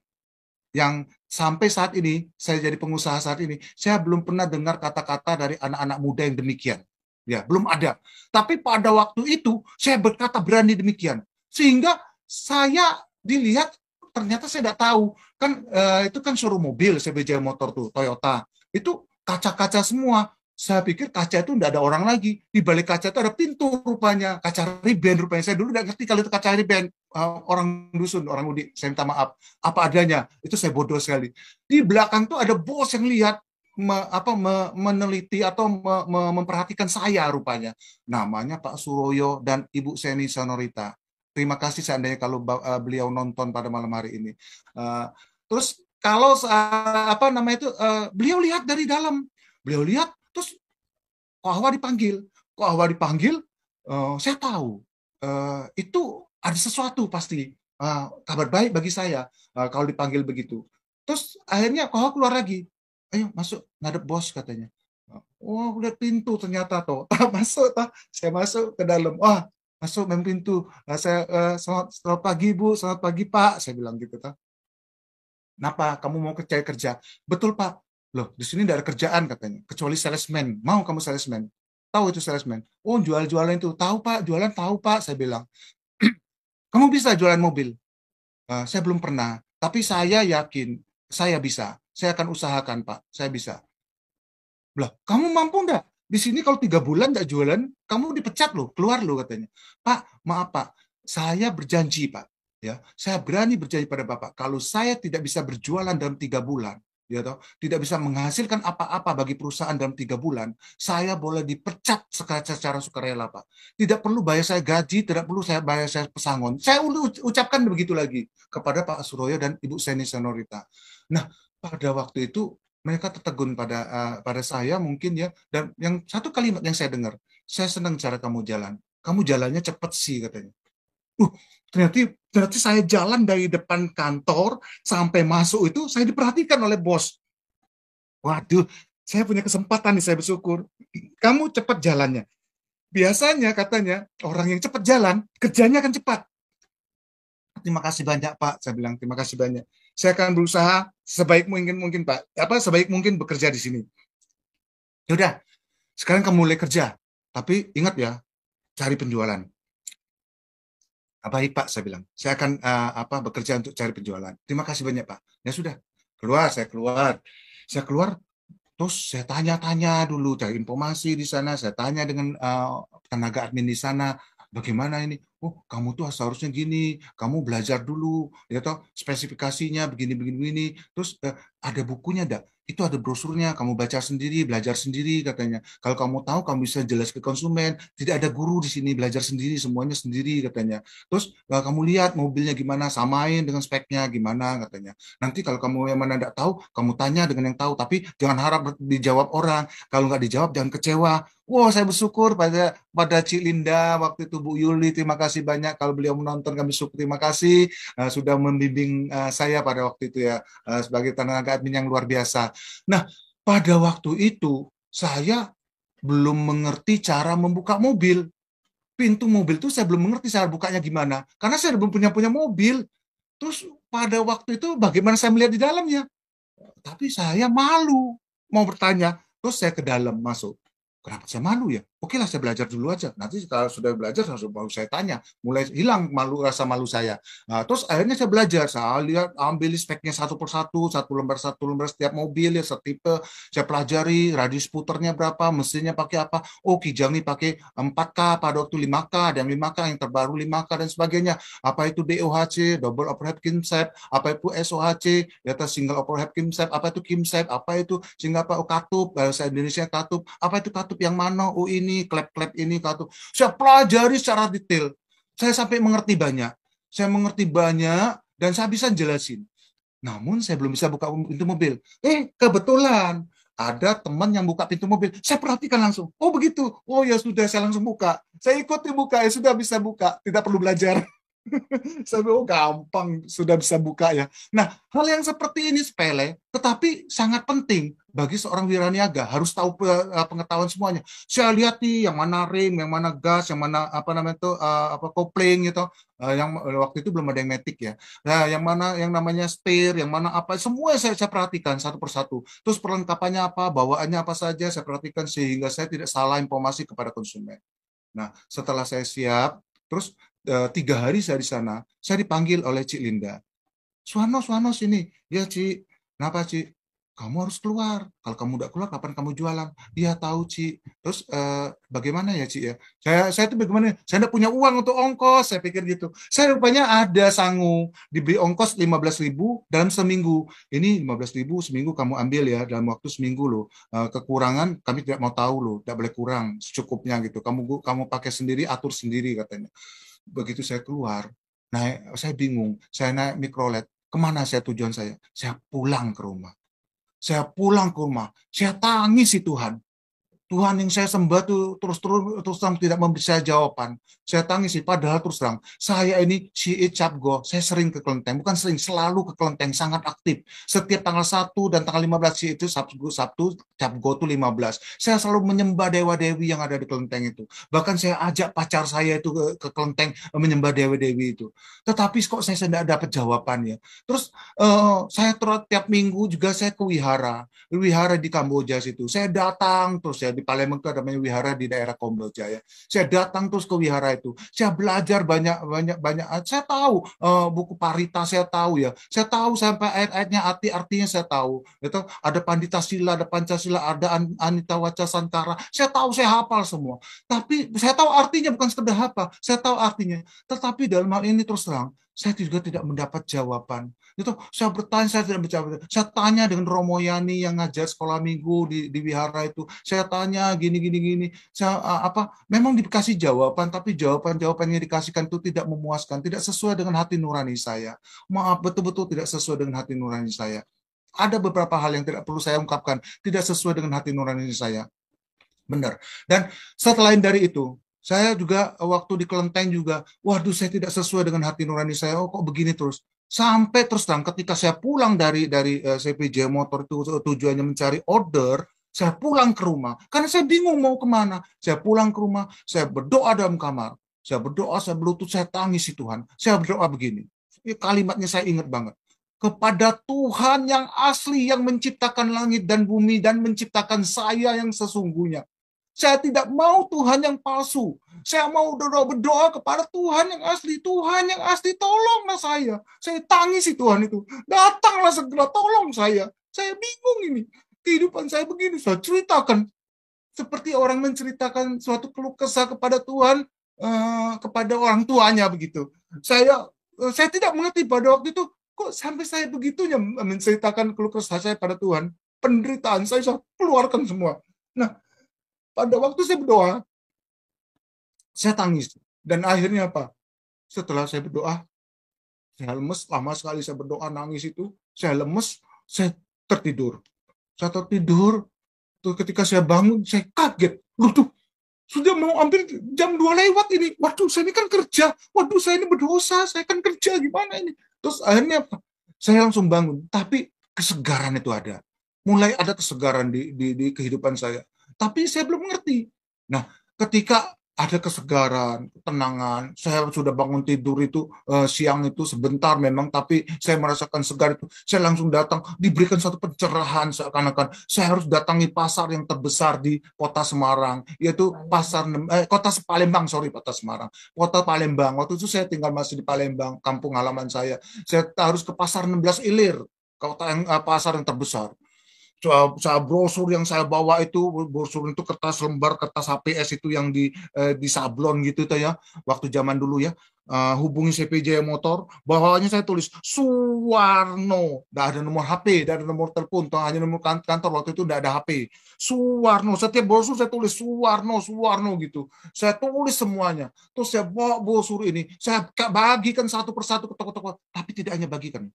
yang sampai saat ini, saya jadi pengusaha saat ini, saya belum pernah dengar kata-kata dari anak-anak muda yang demikian. Ya, belum ada. Tapi pada waktu itu, saya berkata berani demikian. Sehingga saya dilihat, ternyata saya tidak tahu. Kan itu kan showroom mobil, CBJ Motor tuh, Toyota. Itu kaca-kaca semua. Saya pikir kaca itu tidak ada orang lagi. Di balik kaca itu ada pintu rupanya. Kaca riben rupanya. Saya dulu tidak ngerti kalau itu kaca riben. Orang dusun, orang Udi. Saya minta maaf. Apa adanya. Itu saya bodoh sekali. Di belakang tuh ada bos yang lihat. Meneliti atau memperhatikan saya rupanya. Namanya Pak Suroyo dan Ibu Seni Sonorita. Terima kasih seandainya kalau beliau nonton pada malam hari ini. Terus kalau apa namanya itu beliau lihat dari dalam, beliau lihat terus Ko Ahwa dipanggil, saya tahu itu ada sesuatu pasti kabar baik bagi saya kalau dipanggil begitu. Terus akhirnya Ko Ahwa keluar lagi, ayo masuk ngadep bos katanya. Oh lihat pintu ternyata toh masuk toh, saya masuk ke dalam. Wah masuk main pintu. Saya selamat pagi Bu, selamat pagi Pak, saya bilang gitu kan. Kenapa kamu mau cari kerja? Betul Pak. Loh, di sini tidak ada kerjaan katanya, kecuali salesman. Mau kamu salesman? Tahu itu salesman? Oh, jual-jualan itu. Tahu Pak, jualan tahu Pak, saya bilang. Kamu bisa jualan mobil? Saya belum pernah, tapi saya yakin saya bisa. Saya akan usahakan Pak, saya bisa. Lah, kamu mampu enggak? Di sini kalau 3 bulan enggak jualan, kamu dipecat loh, keluar loh katanya. Pak, maaf Pak, saya berjanji Pak, ya, saya berani berjanji pada Bapak, kalau saya tidak bisa berjualan dalam 3 bulan, ya toh, tidak bisa menghasilkan apa-apa bagi perusahaan dalam 3 bulan, saya boleh dipecat secara sukarela Pak. Tidak perlu bayar saya gaji, tidak perlu saya bayar saya pesangon. Saya ucapkan begitu lagi kepada Pak Suroyo dan Ibu Seni Sonorita. Nah, pada waktu itu mereka tertegun pada saya mungkin ya, dan yang satu kalimat yang saya dengar, saya senang cara kamu jalan, kamu jalannya cepat sih katanya. Ternyata saya jalan dari depan kantor sampai masuk itu saya diperhatikan oleh bos. Waduh, saya punya kesempatan nih, saya bersyukur. Kamu cepat jalannya. Biasanya katanya orang yang cepat jalan kerjanya akan cepat. Terima kasih banyak Pak, saya bilang terima kasih banyak. Saya akan berusaha sebaik mungkin Pak. Sebaik mungkin bekerja di sini. Ya udah, sekarang kamu mulai kerja. Tapi ingat ya, cari penjualan. Baik Pak, saya bilang. Saya akan bekerja untuk cari penjualan. Terima kasih banyak Pak. Ya sudah, saya keluar. Terus saya tanya-tanya dulu, cari informasi di sana. Saya tanya dengan tenaga admin di sana, bagaimana ini? Oh, kamu tuh seharusnya gini, kamu belajar dulu, ya toh spesifikasinya begini begini begini. Terus ada bukunya enggak? Itu ada brosurnya, kamu baca sendiri, belajar sendiri katanya. Kalau kamu tahu, kamu bisa jelas ke konsumen. Tidak ada guru di sini, belajar sendiri, semuanya sendiri katanya. Terus kamu lihat mobilnya gimana, samain dengan speknya gimana katanya. Nanti kalau kamu yang mana enggak tahu, kamu tanya dengan yang tahu, tapi jangan harap dijawab orang. Kalau nggak dijawab, jangan kecewa. Wow, saya bersyukur pada Cik Linda waktu itu, Bu Yuli, terima kasih banyak kalau beliau menonton, kami syukur, terima kasih sudah membimbing saya pada waktu itu ya, sebagai tenaga admin yang luar biasa. Nah, pada waktu itu saya belum mengerti cara membuka mobil. Pintu mobil itu saya belum mengerti cara bukanya gimana, karena saya belum punya mobil. Terus pada waktu itu bagaimana saya melihat di dalamnya? Tapi saya malu mau bertanya. Terus saya ke dalam masuk. Kenapa saya malu ya? Oke lah, saya belajar dulu aja. Nanti kalau sudah belajar, baru saya tanya. Mulai hilang rasa malu saya. Nah, terus akhirnya saya belajar. Saya lihat, ambil speknya satu persatu, satu lembar setiap mobil ya, setipe. Saya pelajari radius puternya berapa, mesinnya pakai apa. Oh, Kijang ini pakai 4K, pada waktu 5K, ada yang 5K, yang terbaru 5K, dan sebagainya. Apa itu DOHC, double overhead kimsep, apa itu SOHC, data single overhead kimsep, apa itu kimsep, apa itu sehingga apa katup, bahasa Indonesia katup, apa itu katup yang mana, oh ini klep-klep ini katup. Saya pelajari secara detail. Saya sampai mengerti banyak. Saya mengerti banyak dan saya bisa jelasin. Namun saya belum bisa buka pintu mobil. Kebetulan ada teman yang buka pintu mobil. Saya perhatikan langsung. Oh begitu. Oh ya sudah, saya langsung buka. Saya ikuti buka, ya sudah bisa buka. Tidak perlu belajar. Saya bilang, oh gampang, sudah bisa buka ya. Nah, hal yang seperti ini sepele, tetapi sangat penting bagi seorang wiraniaga. Harus tahu pengetahuan semuanya. Saya lihat nih, yang mana rem, yang mana gas, yang mana apa namanya itu apa kopling gitu. Yang waktu itu belum ada yang matic ya. Nah, yang mana yang namanya setir, yang mana apa, semua saya perhatikan satu persatu. Terus perlengkapannya apa, bawaannya apa saja, saya perhatikan sehingga saya tidak salah informasi kepada konsumen. Nah, setelah saya siap, terus 3 hari saya di sana, saya dipanggil oleh Cik Linda. Suano sini. Ya Cik, kenapa Cik? Kamu harus keluar. Kalau kamu udah keluar, kapan kamu jualan? Iya tahu Cik. Terus bagaimana ya Cik ya? Saya itu bagaimana? Saya tidak punya uang untuk ongkos. Saya pikir gitu. Saya rupanya ada sangu. Diberi ongkos 15.000 dalam seminggu. Ini 15.000 seminggu kamu ambil ya. Dalam waktu seminggu loh. Kekurangan kami tidak mau tahu loh. Tidak boleh kurang. Secukupnya gitu. Kamu pakai sendiri, atur sendiri katanya. Begitu saya keluar, saya bingung. Saya naik mikrolet. Kemana tujuan saya? Saya pulang ke rumah. Saya tangisi Tuhan. Tuhan yang saya sembah tuh terus terang tidak memberi saya jawaban. Saya tangisi, padahal terus terang saya ini si Capgo, saya sering ke kelenteng, bukan sering, selalu ke kelenteng, sangat aktif. Setiap tanggal 1 dan tanggal 15 itu Sabtu Capgo tuh 15. Saya selalu menyembah dewa-dewi yang ada di kelenteng itu. Bahkan saya ajak pacar saya itu ke kelenteng menyembah dewa-dewi itu. Tetapi kok saya tidak dapat jawabannya. Terus saya tiap minggu juga saya ke wihara di Kamboja situ. Saya datang terus ya, di Palembang itu ada wihara di daerah Kamboja ya. Saya datang terus ke wihara itu. Saya belajar banyak. Saya tahu buku Parita, saya tahu ya. Saya tahu sampai ayat-ayatnya, artinya saya tahu. Itu ada Pandita Sila, ada Pancasila, ada Anita Waca Santara. Saya tahu, saya hafal semua. Tapi saya tahu artinya, bukan sekedar hafal. Saya tahu artinya. Tetapi dalam hal ini terus terang, saya juga tidak mendapat jawaban. Itu saya bertanya, saya tidak menjawab. Saya tanya dengan Romo Yani yang ngajar sekolah minggu di wihara itu. Saya tanya gini. Saya memang dikasih jawaban, tapi jawaban yang dikasihkan itu tidak memuaskan, tidak sesuai dengan hati nurani saya. Maaf, betul-betul tidak sesuai dengan hati nurani saya. Ada beberapa hal yang tidak perlu saya ungkapkan, tidak sesuai dengan hati nurani saya. Benar. Dan setelah dari itu, saya juga waktu di kelenteng juga, waduh, saya tidak sesuai dengan hati nurani saya. Oh, kok begini terus? Sampai terus terang ketika saya pulang dari CPJ Motor itu tujuannya mencari order, saya pulang ke rumah karena saya bingung mau kemana. Saya pulang ke rumah, saya berdoa dalam kamar, saya berdoa, saya berlutut, saya tangisi Tuhan. Saya berdoa begini, kalimatnya saya ingat banget. Kepada Tuhan yang asli, yang menciptakan langit dan bumi dan menciptakan saya yang sesungguhnya. Saya tidak mau Tuhan yang palsu. Saya mau berdoa kepada Tuhan yang asli. Tuhan yang asli, tolonglah saya. Saya tangisi Tuhan itu. Datanglah segera, tolong saya. Saya bingung ini. Kehidupan saya begini. Saya ceritakan. Seperti orang menceritakan suatu keluh kesah kepada Tuhan. kepada orang tuanya begitu. Saya tidak mengerti pada waktu itu kok sampai saya begitunya menceritakan keluh kesah saya pada Tuhan. Penderitaan saya keluarkan semua. Nah, pada waktu saya berdoa, saya tangis. Dan akhirnya apa? Setelah saya berdoa, saya lemes, lama sekali saya berdoa, nangis itu, saya lemes, saya tertidur. Saya tertidur, tuh ketika saya bangun, saya kaget. Loh tuh, sudah mau ambil jam 2 lewat ini. Waduh, saya ini kan kerja. Waduh, saya ini berdosa, saya kan kerja, gimana ini? Terus akhirnya apa? Saya langsung bangun, tapi kesegaran itu ada. Mulai ada kesegaran di kehidupan saya. Tapi saya belum mengerti. Nah, ketika ada kesegaran, ketenangan. Saya sudah bangun tidur itu siang itu sebentar memang, tapi saya merasakan segar itu. Saya langsung datang, diberikan satu pencerahan seakan-akan saya harus datangi pasar yang terbesar di kota Semarang, yaitu kota Palembang, kota Semarang, kota Palembang. Waktu itu saya tinggal masih di Palembang, kampung halaman saya. Saya harus ke pasar 16 Ilir, kota yang pasar yang terbesar. Brosur yang saya bawa itu brosur itu kertas lembar kertas HPS itu yang di sablon gitu tuh ya, waktu zaman dulu ya. Hubungi CPJ Motor, bawahnya saya tulis Suwarno, tidak ada nomor HP, tidak ada nomor telepon, hanya nomor kantor. Waktu itu tidak ada HP. Suwarno, setiap brosur saya tulis Suwarno gitu, saya tulis semuanya. Terus saya bawa brosur ini, saya bagikan satu persatu ke toko-toko, tapi tidak hanya bagikan.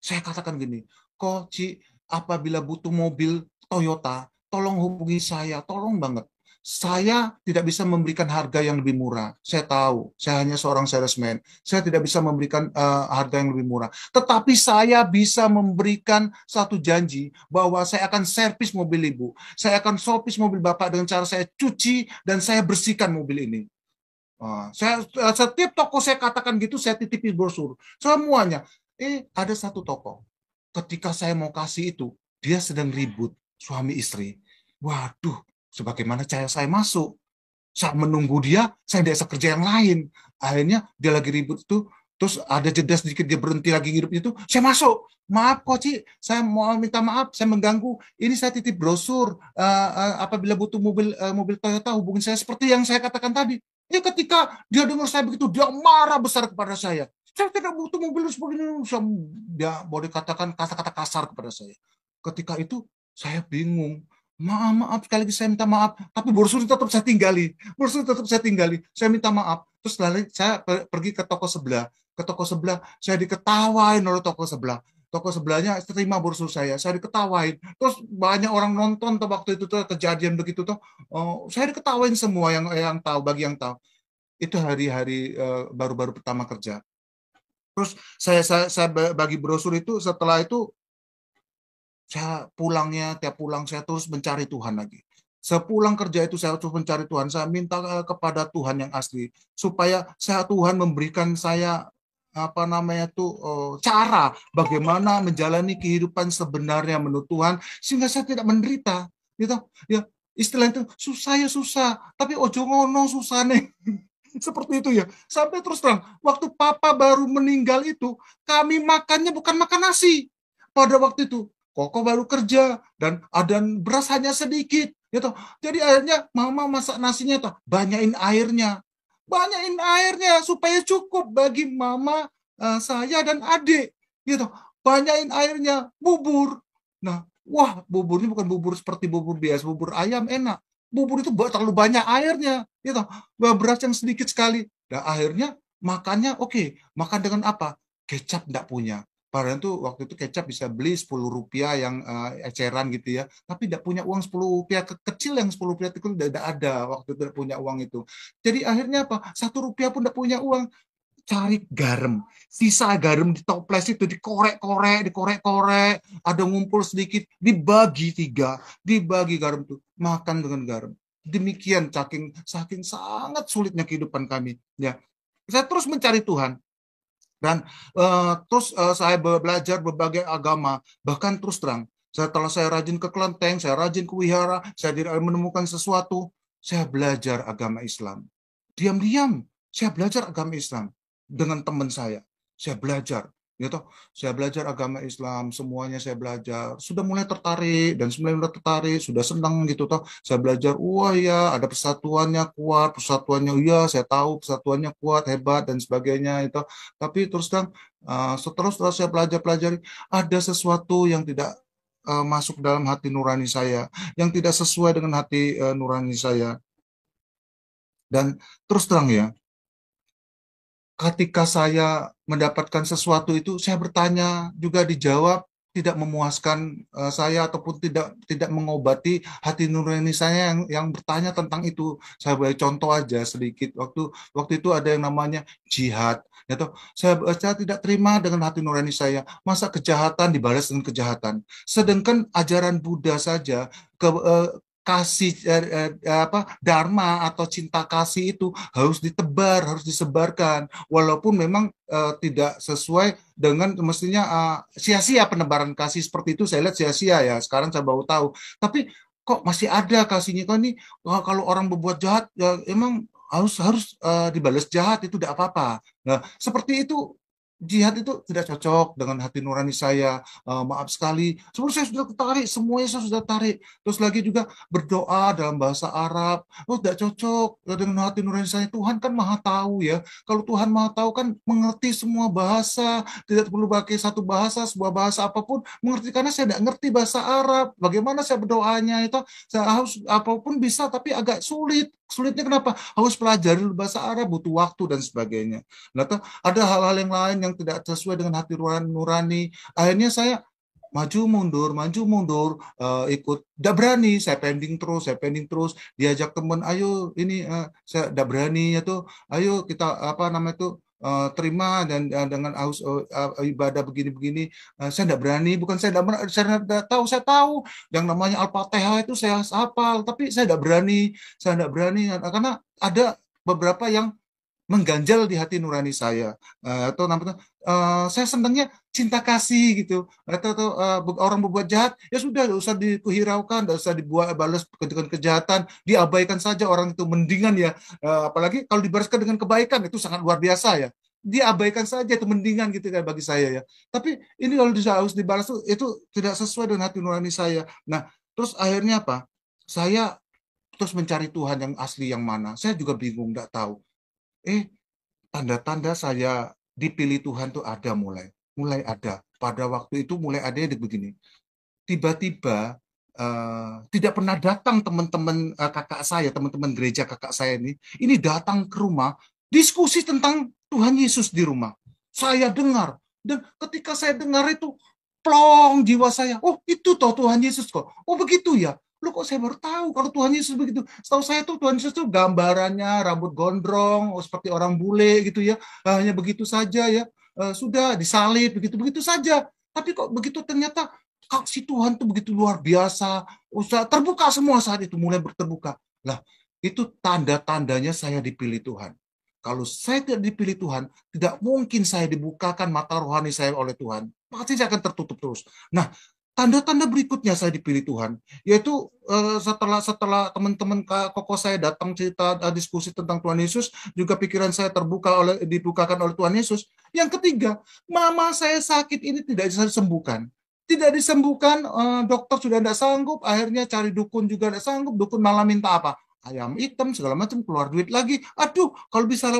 Saya katakan gini, kok Ci, apabila butuh mobil Toyota, tolong hubungi saya, tolong banget. Saya tidak bisa memberikan harga yang lebih murah. Saya tahu, saya hanya seorang salesman. Saya tidak bisa memberikan harga yang lebih murah. Tetapi saya bisa memberikan satu janji bahwa saya akan servis mobil ibu. Saya akan servis mobil bapak dengan cara saya cuci dan saya bersihkan mobil ini. Setiap toko saya katakan gitu, saya titipi brosur. Semuanya. Ada satu toko. Ketika saya mau kasih itu, dia sedang ribut suami istri. Waduh, sebagaimana cara saya masuk. Saat menunggu dia, saya tidak bisa kerja yang lain. Akhirnya dia lagi ribut itu, terus ada jeda sedikit dia berhenti lagi ngirup itu, saya masuk. Maaf kok Ci, saya mau minta maaf, saya mengganggu. Ini saya titip brosur. Apabila butuh mobil Toyota, hubungi saya seperti yang saya katakan tadi. Ketika dia dengar saya begitu, dia marah besar kepada saya. Saya tidak butuh mobil seperti ini. Dia boleh katakan kata-kata kasar kepada saya. Ketika itu saya bingung. Maaf, sekali lagi saya minta maaf. Tapi brosur tetap saya tinggali. Saya minta maaf. Terus lalu saya pergi ke toko sebelah. Ke toko sebelah, saya diketawain oleh toko sebelah. Toko sebelahnya terima brosur saya diketawain. Terus banyak orang nonton tuh waktu itu tuh kejadian begitu tuh. Saya diketawain semua yang tahu, bagi yang tahu. Itu hari-hari baru-baru pertama kerja. Terus saya bagi brosur itu, setelah itu saya tiap pulang saya terus mencari Tuhan lagi. Sepulang kerja itu saya terus mencari Tuhan. Saya minta kepada Tuhan yang asli supaya Tuhan memberikan saya cara bagaimana menjalani kehidupan sebenarnya menurut Tuhan sehingga saya tidak menderita. Gitu ya, istilah itu susah, tapi ojo ngono susah nih. Seperti itu ya. Sampai terus terang, waktu papa baru meninggal itu, kami makannya bukan makan nasi. Pada waktu itu, Koko baru kerja dan ada beras hanya sedikit. Gitu. Jadi akhirnya mama masak nasinya tuh, banyakin airnya. Banyakin airnya supaya cukup bagi mama, saya dan adik. Gitu. Banyakin airnya, bubur. Nah, wah, buburnya bukan bubur seperti bubur biasa, bubur ayam enak. Bubur itu terlalu banyak airnya, gitu. Beras yang sedikit sekali. Dan akhirnya makannya oke. Makan dengan apa? Kecap enggak punya. Padahal itu waktu itu kecap bisa beli 10 rupiah yang eceran gitu ya. Tapi tidak punya uang 10 rupiah kecil, yang 10 rupiah itu tidak ada. Waktu itu tidak punya uang itu. Jadi akhirnya apa? 1 rupiah pun tidak punya uang. Cari garam, sisa garam di toples itu dikorek-korek, ada ngumpul sedikit, dibagi 3, dibagi garam itu, makan dengan garam. Demikian saking sangat sulitnya kehidupan kami. Ya, saya terus mencari Tuhan dan terus saya belajar berbagai agama, bahkan terus terang. Setelah saya rajin ke kelenteng, saya rajin ke wihara, saya menemukan sesuatu, saya belajar agama Islam. Diam-diam, saya belajar agama Islam dengan teman saya. Saya belajar. Ya toh, saya belajar agama Islam, semuanya saya belajar. Sudah mulai tertarik dan mulai tertarik, sudah senang gitu toh. Saya belajar, wah ya, ada persatuannya kuat, persatuannya iya, saya tahu persatuannya kuat, hebat dan sebagainya itu. Tapi terus terang setelah saya pelajari, ada sesuatu yang tidak masuk dalam hati nurani saya, yang tidak sesuai dengan hati nurani saya. Dan terus terang ya, ketika saya mendapatkan sesuatu itu, saya bertanya juga dijawab tidak memuaskan saya ataupun tidak mengobati hati nurani saya yang bertanya tentang itu. Saya beri contoh aja sedikit. Waktu itu ada yang namanya jihad. Ya toh, saya tidak terima dengan hati nurani saya. Masa kejahatan dibalas dengan kejahatan. Sedangkan ajaran Buddha saja kasih dharma atau cinta kasih itu harus ditebar, harus disebarkan walaupun memang tidak sesuai dengan mestinya sia-sia penebaran kasih seperti itu. Saya lihat sia-sia ya, sekarang saya baru tahu, tapi kok masih ada kasihnya kan nih. Kalau orang berbuat jahat ya emang harus harus dibalas jahat, itu tidak apa-apa. Nah seperti itu, jihad itu tidak cocok dengan hati nurani saya. Maaf sekali, sebelum saya sudah tertarik, semuanya saya sudah tarik. Terus lagi juga berdoa dalam bahasa Arab, oh tidak cocok dengan hati nurani saya. Tuhan kan maha tahu ya. Kalau Tuhan maha tahu kan mengerti semua bahasa, tidak perlu pakai satu bahasa, sebuah bahasa apapun mengerti. Karena saya tidak ngerti bahasa Arab, bagaimana saya berdoanya itu. Saya harus apapun bisa, tapi agak sulit. Sulitnya kenapa? Harus pelajari bahasa Arab, butuh waktu dan sebagainya. Nah, ada hal-hal yang lain yang tidak sesuai dengan hati nurani. Akhirnya saya maju mundur, ikut, tidak berani, saya pending terus, diajak teman, ayo ini saya tidak berani itu, ayo kita apa namanya itu terima dan dengan ibadah begini-begini, saya tidak berani, bukan saya tidak tahu, saya tahu yang namanya Al-Fatihah itu saya hafal, tapi saya tidak berani karena ada beberapa yang mengganjal di hati nurani saya. Atau namanya saya senangnya cinta kasih gitu, atau orang berbuat jahat ya sudah, tidak usah dihiraukan, tidak usah dibuat balas dengan kejahatan, diabaikan saja orang itu, mendingan ya. Apalagi kalau dibalaskan dengan kebaikan itu sangat luar biasa ya, diabaikan saja itu mendingan gitu kan bagi saya ya. Tapi ini kalau harus dibalas itu tidak sesuai dengan hati nurani saya. Nah terus akhirnya apa, saya terus mencari Tuhan yang asli yang mana, saya juga bingung, tidak tahu. Tanda-tanda saya dipilih Tuhan tuh ada, mulai ada. Pada waktu itu mulai ada begini. Tiba-tiba tidak pernah datang teman-teman kakak saya, teman-teman gereja kakak saya ini datang ke rumah, diskusi tentang Tuhan Yesus di rumah. Saya dengar, dan ketika saya dengar itu, plong jiwa saya. Oh, itu toh Tuhan Yesus kok. Oh, begitu ya. Lu kok saya baru tahu kalau Tuhan Yesus begitu. Setahu saya tuh Tuhan Yesus tuh gambarannya rambut gondrong, oh, seperti orang bule gitu ya. Hanya begitu saja ya. Sudah disalib begitu-begitu saja. Tapi kok begitu ternyata si Tuhan tuh begitu luar biasa. Usah terbuka semua saat itu, mulai terbuka. Lah, itu tanda-tandanya saya dipilih Tuhan. Kalau saya tidak dipilih Tuhan, tidak mungkin saya dibukakan mata rohani saya oleh Tuhan. Pasti saya akan tertutup terus. Nah, tanda-tanda berikutnya saya dipilih Tuhan, yaitu setelah teman-teman koko saya datang cerita diskusi tentang Tuhan Yesus, juga pikiran saya dibukakan oleh Tuhan Yesus. Yang ketiga, mama saya sakit ini tidak bisa disembuhkan. Tidak disembuhkan, dokter sudah tidak sanggup, akhirnya cari dukun juga tidak sanggup, dukun malah minta apa? Ayam hitam segala macam, keluar duit lagi. Aduh, kalau bisa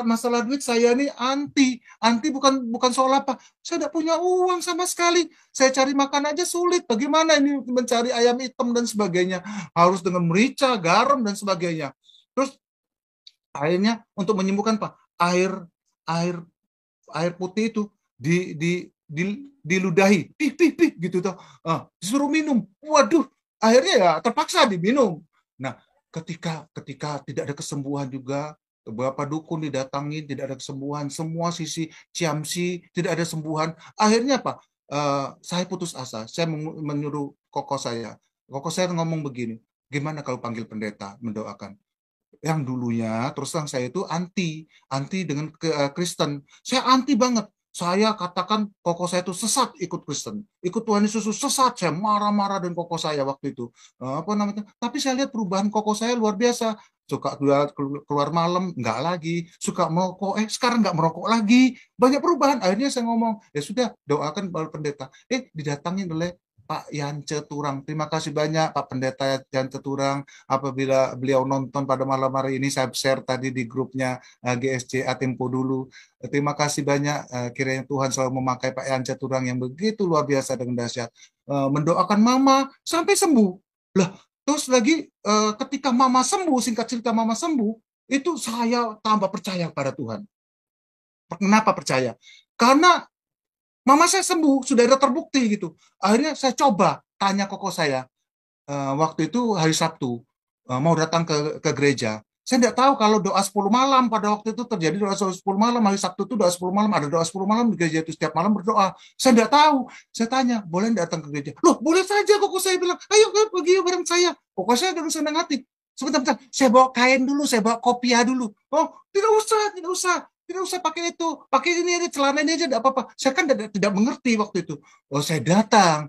masalah duit saya nih anti bukan soal apa. Saya tidak punya uang sama sekali. Saya cari makan aja sulit. Bagaimana ini mencari ayam hitam dan sebagainya? Harus dengan merica, garam dan sebagainya. Terus akhirnya untuk menyembuhkan Pak, air air air putih itu diludahi, pih gitu tuh. Disuruh minum. Waduh, akhirnya ya terpaksa diminum. Nah, ketika tidak ada kesembuhan juga, beberapa dukun didatangi, tidak ada kesembuhan, semua sisi ciamsi tidak ada sembuhan. Akhirnya apa? Saya putus asa. Saya menyuruh koko saya. Koko saya ngomong begini, gimana kalau panggil pendeta mendoakan? Yang dulunya terus terang saya itu anti dengan Kristen. Saya anti banget. Saya katakan koko saya itu sesat ikut Kristen, ikut Tuhan Yesus sesat. Saya marah-marah dan koko saya waktu itu. Apa namanya? Tapi saya lihat perubahan koko saya luar biasa. Suka keluar malam, enggak lagi. Suka merokok, sekarang enggak merokok lagi. Banyak perubahan. Akhirnya saya ngomong, ya sudah, doakan Pak Pendeta. Didatangin oleh Pak Yance Turang. Terima kasih banyak Pak Pendeta Yance Turang. Apabila beliau nonton pada malam hari ini, saya share tadi di grupnya GSC Tempo dulu. Terima kasih banyak. Kiranya Tuhan selalu memakai Pak Yance Turang yang begitu luar biasa dengan dahsyat. Mendoakan Mama sampai sembuh. Lah, terus lagi ketika Mama sembuh, singkat cerita Mama sembuh, itu saya tambah percaya pada Tuhan. Kenapa percaya? Karena Mama saya sembuh, sudah ada terbukti gitu. Akhirnya saya coba tanya koko saya, waktu itu hari Sabtu, mau datang ke gereja. Saya tidak tahu kalau doa 10 malam pada waktu itu terjadi doa 10 malam, hari Sabtu itu doa 10 malam, ada doa 10 malam di gereja itu setiap malam berdoa. Saya tidak tahu. Saya tanya, boleh datang ke gereja? Loh, boleh saja koko saya bilang, ayo pergi bareng saya. Koko saya dengan senang hati. Sebentar, saya bawa kain dulu, saya bawa kopiah dulu. Oh, tidak usah, tidak usah. Tidak usah pakai itu, pakai ini aja, celana ini aja, tidak apa-apa. Saya kan tidak mengerti waktu itu. Oh, saya datang,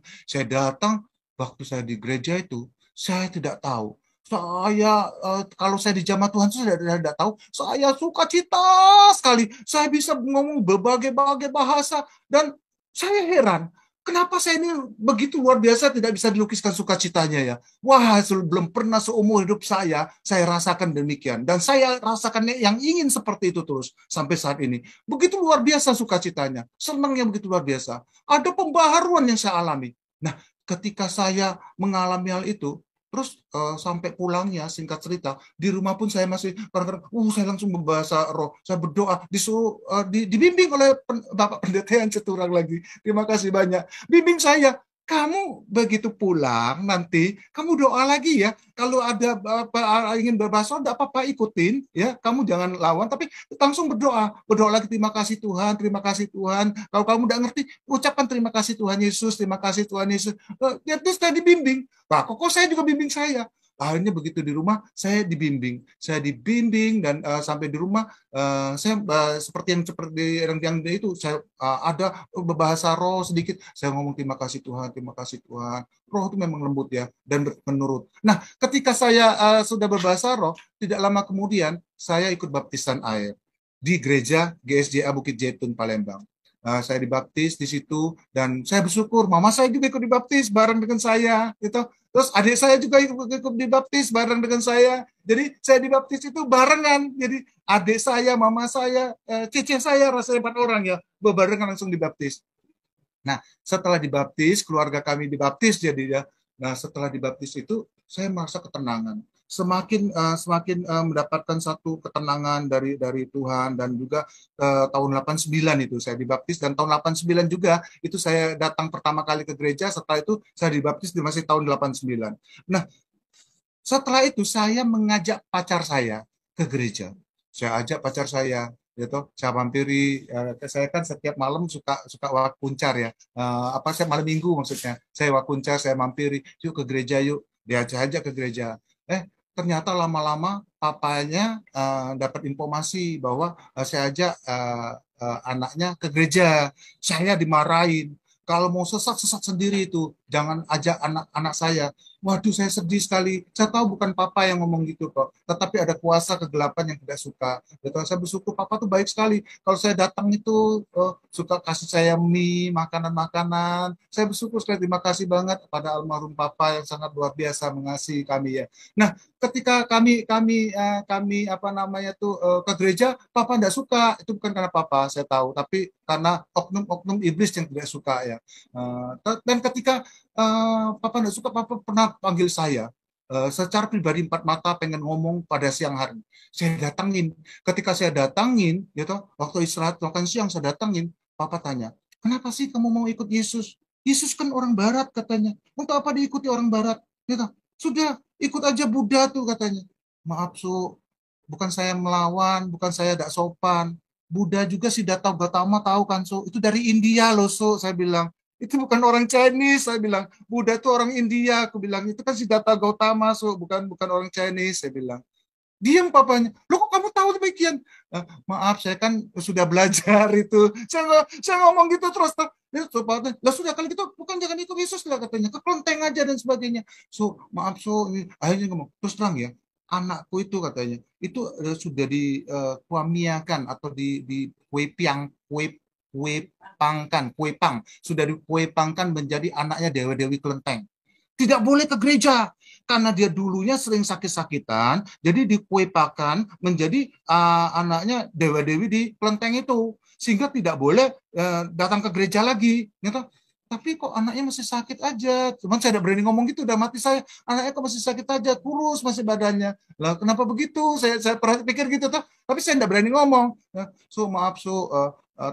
waktu saya di gereja itu, saya tidak tahu. Saya kalau saya di jamaah Tuhan saya tidak tahu. Saya sukacita sekali. Saya bisa ngomong berbagai-bagai bahasa dan saya heran. Kenapa saya ini begitu luar biasa tidak bisa dilukiskan sukacitanya ya? Wah, belum pernah seumur hidup saya rasakan demikian. Dan saya rasakan yang ingin seperti itu terus sampai saat ini. Begitu luar biasa sukacitanya. Senangnya begitu luar biasa. Ada pembaharuan yang saya alami. Nah, ketika saya mengalami hal itu, terus sampai pulangnya, singkat cerita, di rumah pun saya masih kadang-kadang, saya langsung berbahasa roh, saya berdoa, disuruh dibimbing oleh Bapak Pendeta yang ceturang lagi. Terima kasih banyak. Bimbing saya, kamu begitu pulang nanti, kamu doa lagi ya. Kalau ada ingin berbahasa, tidak apa-apa ikutin, ya. Kamu jangan lawan, tapi langsung berdoa. Berdoa lagi, terima kasih Tuhan, terima kasih Tuhan. Kalau kamu tidak ngerti, ucapkan terima kasih Tuhan Yesus, terima kasih Tuhan Yesus. Ya, terus saya dibimbing. Nah, kok saya juga bimbing saya. Akhirnya begitu di rumah saya dibimbing dan sampai di rumah saya seperti yang itu saya ada berbahasa roh sedikit, saya ngomong terima kasih Tuhan, terima kasih Tuhan. Roh itu memang lembut ya dan menurut. Nah, ketika saya sudah berbahasa roh, tidak lama kemudian saya ikut baptisan air di gereja GSJA Bukit Jetun Palembang. Saya dibaptis di situ dan saya bersyukur mama saya juga ikut dibaptis bareng dengan saya gitu. Terus adik saya juga ikut dibaptis bareng dengan saya. Jadi saya dibaptis itu barengan. Jadi adik saya, mama saya, cece saya, rasanya 4 orang ya, barengan langsung dibaptis. Nah, setelah dibaptis, keluarga kami dibaptis jadi ya. Nah, setelah dibaptis itu saya merasa ketenangan. Semakin mendapatkan satu ketenangan dari Tuhan dan juga tahun 89 itu saya dibaptis dan tahun 89 juga itu saya datang pertama kali ke gereja, setelah itu saya dibaptis di masih tahun 89. Nah, setelah itu saya mengajak pacar saya ke gereja. Saya ajak pacar saya gitu, saya mampiri. Saya kan setiap malam suka wakuncar ya. Saya malam minggu maksudnya. Saya wakuncar, saya mampiri. Yuk ke gereja yuk. Diajak aja ke gereja. Ternyata lama-lama papanya dapat informasi bahwa saya ajak anaknya ke gereja. Saya dimarahin. Kalau mau sesat sendiri itu, jangan ajak anak-anak saya. Waduh, saya sedih sekali. Saya tahu bukan papa yang ngomong gitu kok, tetapi ada kuasa kegelapan yang tidak suka. Betul, saya bersyukur papa tuh baik sekali. Kalau saya datang itu suka kasih saya mie, makanan-makanan. Saya bersyukur sekali, terima kasih banget pada almarhum papa yang sangat luar biasa mengasihi kami ya. Nah, ketika kami ke gereja, papa tidak suka. Itu bukan karena papa, saya tahu, tapi karena oknum-oknum iblis yang tidak suka ya. Dan ketika papa tidak suka, papa pernah panggil saya secara pribadi 4 mata, pengen ngomong pada siang hari. Saya datangin. Ketika saya datangin, gitu, waktu istirahat makan siang saya datangin, papa tanya, kenapa sih kamu mau ikut Yesus? Yesus kan orang Barat katanya. Untuk apa diikuti orang Barat? Gitu. Sudah ikut aja Buddha tuh katanya. Maaf Su, bukan saya melawan, bukan saya tidak sopan. Buddha juga Siddhartha Gautama tahu kan Su, itu dari India loh Su, saya bilang. Itu bukan orang Chinese, saya bilang. Buddha itu orang India, aku bilang. Itu kan Siddhartha Gautama, so bukan orang Chinese, saya bilang. Diam papanya. Loh kok kamu tahu tahu demikian. Maaf, saya kan sudah belajar itu. Saya ngomong gitu terus. Lah sudah kali gitu, bukan jangan ikut Yesus lah katanya. Ke kelenteng aja dan sebagainya. So, maaf, akhirnya ngomong, terus terang ya, anakku itu katanya, itu sudah dikuamiakan atau di kuepang, sudah dikuepangkan menjadi anaknya dewa-dewi kelenteng. Tidak boleh ke gereja karena dia dulunya sering sakit-sakitan, jadi dikuepakan menjadi anaknya dewa-dewi di kelenteng itu, sehingga tidak boleh datang ke gereja lagi. Gitu. Tapi kok anaknya masih sakit aja. Cuman saya tidak berani ngomong gitu, udah mati saya. Anaknya kok masih sakit aja, kurus masih badannya. Lah kenapa begitu? Saya pikir gitu tuh. Tapi saya tidak berani ngomong. Maaf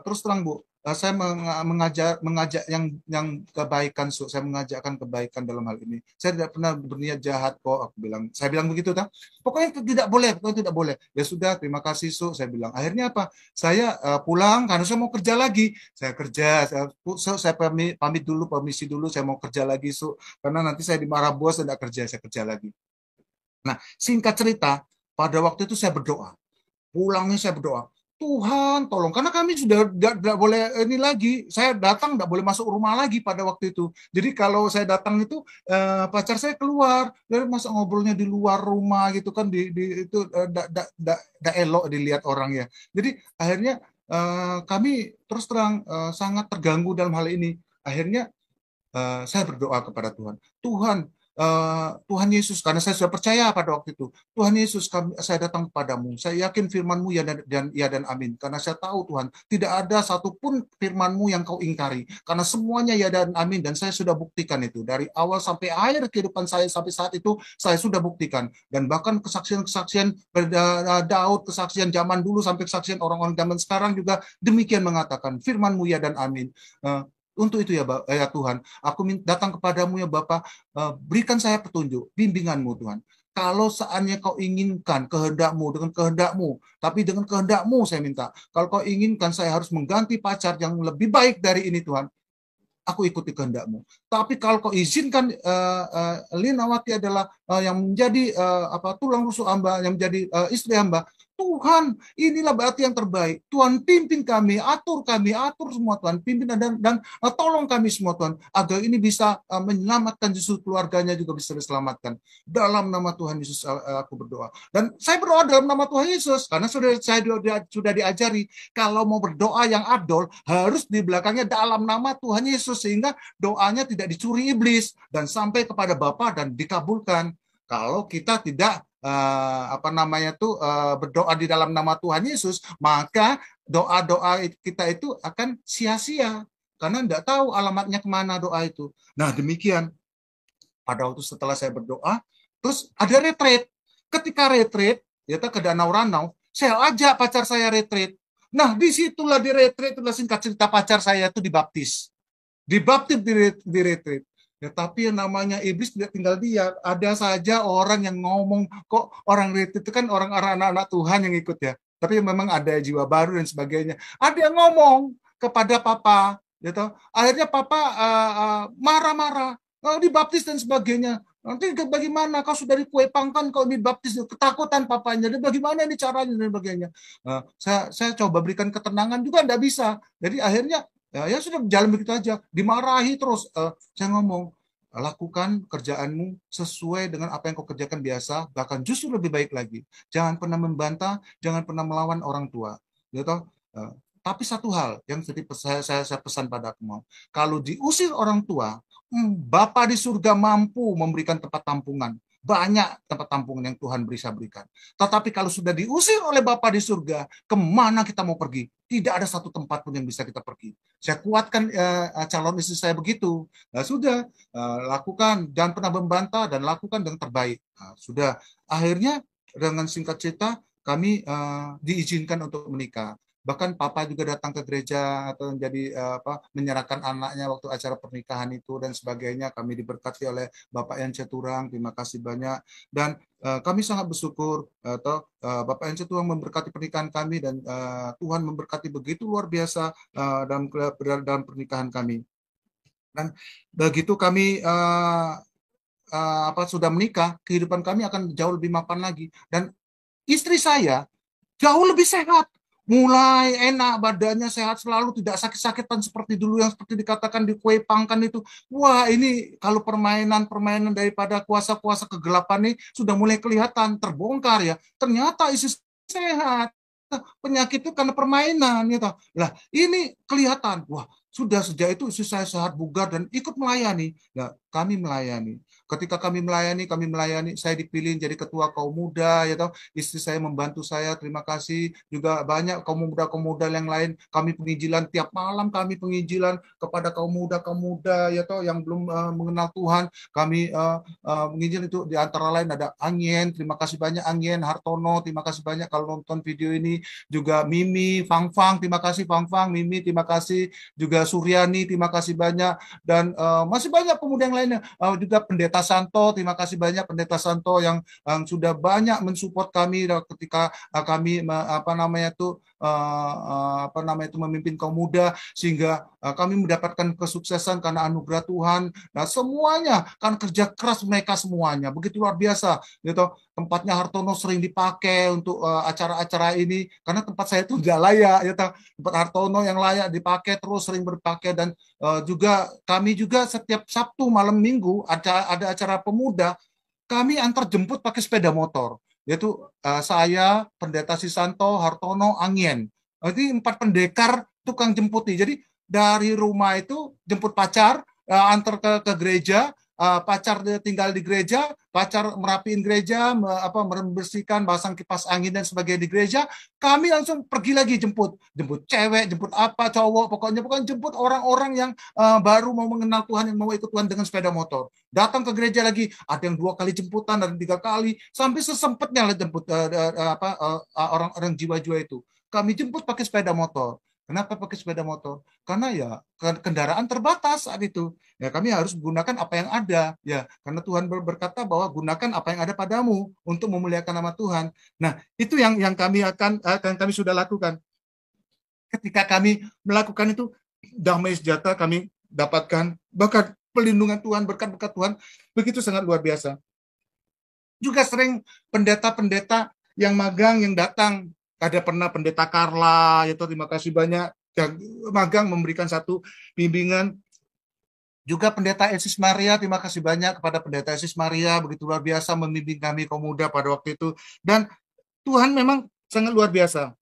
terus terang Bu, saya mengajak yang kebaikan, saya mengajakkan kebaikan dalam hal ini. Saya tidak pernah berniat jahat kok, saya bilang begitu tak. Pokoknya pokoknya tidak boleh. Ya sudah, terima kasih saya bilang. Akhirnya apa? Saya pulang karena saya mau kerja lagi. Saya kerja, saya pamit dulu, permisi dulu, saya mau kerja lagi karena nanti saya dimarah bos, saya tidak kerja, saya kerja lagi. Nah, singkat cerita, pada waktu itu saya berdoa. Pulangnya saya berdoa, Tuhan tolong, karena kami sudah tidak boleh ini lagi, saya datang tidak boleh masuk rumah lagi pada waktu itu. Jadi kalau saya datang itu pacar saya keluar, dari masa ngobrolnya di luar rumah gitu kan, itu da elok dilihat orang ya. Jadi akhirnya kami terus terang sangat terganggu dalam hal ini. Akhirnya saya berdoa kepada Tuhan. Tuhan Yesus, karena saya sudah percaya pada waktu itu, Tuhan Yesus, saya datang kepadamu, saya yakin firman-Mu ya dan amin, karena saya tahu Tuhan, tidak ada satupun firman-Mu yang kau ingkari, karena semuanya ya dan amin, dan saya sudah buktikan itu, dari awal sampai akhir kehidupan saya sampai saat itu, saya sudah buktikan, dan bahkan kesaksian-kesaksian Daud, kesaksian zaman dulu sampai kesaksian orang-orang zaman sekarang juga demikian mengatakan, firman-Mu ya dan amin. Untuk itu ya Tuhan, aku datang kepadamu ya Bapa, berikan saya petunjuk, bimbinganmu Tuhan. Kalau seandainya kau inginkan kehendakmu dengan kehendakmu, tapi dengan kehendakmu saya minta. Kalau kau inginkan saya harus mengganti pacar yang lebih baik dari ini Tuhan, aku ikuti kehendakmu. Tapi kalau kau izinkan Linawati adalah yang menjadi tulang rusuk hamba, yang menjadi istri hamba, Tuhan, inilah berarti yang terbaik. Tuhan pimpin kami, atur semua Tuhan, pimpin dan tolong kami semua Tuhan, agar ini bisa menyelamatkan justru keluarganya juga bisa diselamatkan. Dalam nama Tuhan Yesus aku berdoa. Dan saya berdoa dalam nama Tuhan Yesus, karena saya sudah diajari, kalau mau berdoa yang abdol, harus di belakangnya dalam nama Tuhan Yesus, sehingga doanya tidak dicuri iblis, dan sampai kepada Bapa dan dikabulkan. Kalau kita tidak berdoa di dalam nama Tuhan Yesus, maka doa-doa kita itu akan sia-sia karena tidak tahu alamatnya kemana doa itu. Nah demikian, pada waktu setelah saya berdoa, terus ada retreat. Ketika retreat, ya ke Danau Ranau, saya ajak pacar saya retreat. Nah disitulah di retreat, itulah singkat cerita pacar saya itu dibaptis di retreat. Ya, tapi yang namanya iblis tidak tinggal diam. Ada saja orang yang ngomong, kok orang retreat itu kan orang anak-anak Tuhan yang ikut ya. Tapi memang ada jiwa baru dan sebagainya. Ada yang ngomong kepada papa, gitu. Akhirnya papa marah-marah, dibaptis dan sebagainya. Nanti bagaimana kau sudah dikuepangkan kau dibaptis, ketakutan papanya. Dan bagaimana ini caranya dan sebagainya. Saya coba berikan ketenangan juga tidak bisa. Jadi akhirnya ya sudah jalan begitu aja, dimarahi terus. Saya ngomong, lakukan kerjaanmu sesuai dengan apa yang kau kerjakan biasa, bahkan justru lebih baik lagi. Jangan pernah membantah, jangan pernah melawan orang tua, gitu. Tapi satu hal yang saya pesan pada kamu, kalau diusir orang tua, Bapa di surga mampu memberikan tempat tampungan. Banyak tempat tampungan yang Tuhan bisa berikan. Tetapi kalau sudah diusir oleh Bapa di surga, kemana kita mau pergi? Tidak ada satu tempat pun yang bisa kita pergi. Saya kuatkan calon istri saya begitu. Nah, sudah, lakukan, jangan pernah membantah dan lakukan dengan terbaik. Nah, sudah, akhirnya dengan singkat cerita, kami diizinkan untuk menikah. Bahkan papa juga datang ke gereja atau menjadi menyerahkan anaknya waktu acara pernikahan itu dan sebagainya. Kami diberkati oleh Bapak Yan Ceturang, terima kasih banyak. Dan kami sangat bersyukur Bapak Yan Ceturang memberkati pernikahan kami dan Tuhan memberkati begitu luar biasa dalam pernikahan kami. Dan begitu kami sudah menikah, kehidupan kami akan jauh lebih mapan lagi. Dan istri saya jauh lebih sehat. Mulai enak, badannya sehat selalu, tidak sakit-sakitan seperti dulu yang seperti dikatakan di kue pangkan itu. Wah, ini kalau permainan-permainan daripada kuasa-kuasa kegelapan ini sudah mulai kelihatan, terbongkar ya. Ternyata isi sehat. Penyakit itu karena permainan gitu. Lah, ini kelihatan. Wah, sudah sejak itu istri saya sehat, bugar dan ikut melayani. Nah, kami melayani. Ketika kami melayani, saya dipilih jadi ketua kaum muda, ya toh. Istri saya membantu saya, terima kasih. Juga banyak kaum muda yang lain. Kami penginjilan tiap malam, kami penginjilan kepada kaum muda, ya toh, yang belum mengenal Tuhan. Kami menginjil itu di antara lain ada Angin, terima kasih banyak Angin, Hartono, terima kasih banyak kalau nonton video ini. Juga Mimi, Fang Fang, terima kasih Fang Fang, Mimi, terima kasih. Juga Suryani, terima kasih banyak. Dan masih banyak pemuda yang lainnya. Juga Pendeta Santo, terima kasih banyak Pendeta Santo yang sudah banyak mensupport kami ketika kami apa namanya itu memimpin kaum muda sehingga kami mendapatkan kesuksesan karena anugerah Tuhan. Nah, semuanya kan kerja keras mereka semuanya. Begitu luar biasa gitu. Tempatnya Hartono sering dipakai untuk acara-acara ini karena tempat saya itu tidak layak ya. Tempat Hartono yang layak dipakai terus sering berpakai dan juga kami juga setiap Sabtu malam Minggu ada acara pemuda, kami antar jemput pakai sepeda motor. Yaitu saya, Pendeta Sisanto, Hartono, Angin. Jadi 4 pendekar tukang jemput nih. Jadi dari rumah itu jemput pacar, antar ke gereja, pacar tinggal di gereja, pacar merapiin gereja, membersihkan, pasang kipas angin dan sebagainya di gereja, kami langsung pergi lagi jemput cewek, jemput apa, cowok, pokoknya jemput orang-orang yang baru mau mengenal Tuhan, yang mau ikut Tuhan dengan sepeda motor. Datang ke gereja lagi, ada yang 2 kali jemputan, ada yang 3 kali, sampai sesempatnya jemput orang-orang jiwa-jiwa itu. Kami jemput pakai sepeda motor. Kenapa pakai sepeda motor? Karena ya kendaraan terbatas saat itu. Ya kami harus menggunakan apa yang ada. Ya karena Tuhan berkata bahwa gunakan apa yang ada padamu untuk memuliakan nama Tuhan. Nah itu yang kami sudah lakukan. Ketika kami melakukan itu, damai sejahtera kami dapatkan, bahkan pelindungan Tuhan, berkat-berkat Tuhan begitu sangat luar biasa. Juga sering pendeta-pendeta yang magang yang datang. Ada pernah Pendeta Carla, itu terima kasih banyak yang magang memberikan satu bimbingan. Juga Pendeta Yesus Maria, terima kasih banyak kepada Pendeta Yesus Maria, begitu luar biasa membimbing kami kaum muda pada waktu itu. Dan Tuhan memang sangat luar biasa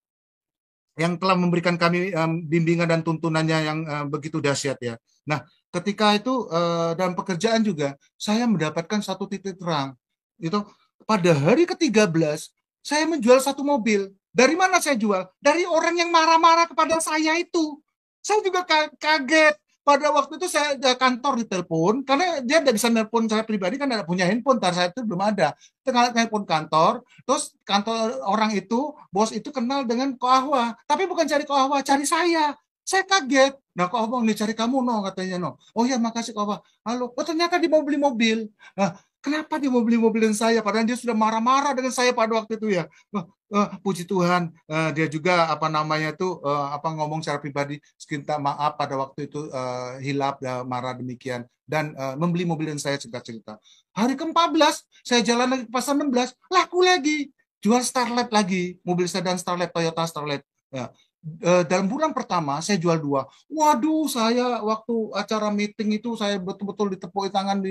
yang telah memberikan kami bimbingan dan tuntunannya yang begitu dahsyat ya. Nah, ketika itu dalam pekerjaan juga saya mendapatkan satu titik terang. Itu pada hari ke-13 saya menjual satu mobil. Dari mana saya jual? Dari orang yang marah-marah kepada saya itu. Saya juga kaget. Pada waktu itu saya kantor ditelepon karena dia tidak bisa nelpon saya pribadi kan tidak punya handphone, saat itu belum ada. Tengah telepon kantor, terus kantor orang itu, bos itu kenal dengan Ko Ahwa, tapi bukan cari Ko Ahwa, cari saya. Saya kaget. Nah, Ko Ahwa nih cari kamu, no, katanya, no. Oh ya, makasih Ko Ahwa. Halo. Oh, ternyata dia mau beli mobil. Nah, kenapa dia mau beli mobil dengan saya? Padahal dia sudah marah-marah dengan saya pada waktu itu ya. Puji Tuhan, dia juga apa namanya itu ngomong secara pribadi, minta maaf pada waktu itu hilap, marah demikian dan membeli mobil dan saya cerita-cerita. Hari ke-14 saya jalan lagi ke pasar 16, laku lagi, jual Starlet lagi, mobil sedan Starlet, Toyota Starlet. Ya. Dalam bulan pertama saya jual 2. Waduh, saya waktu acara meeting itu saya betul-betul ditepuk tangan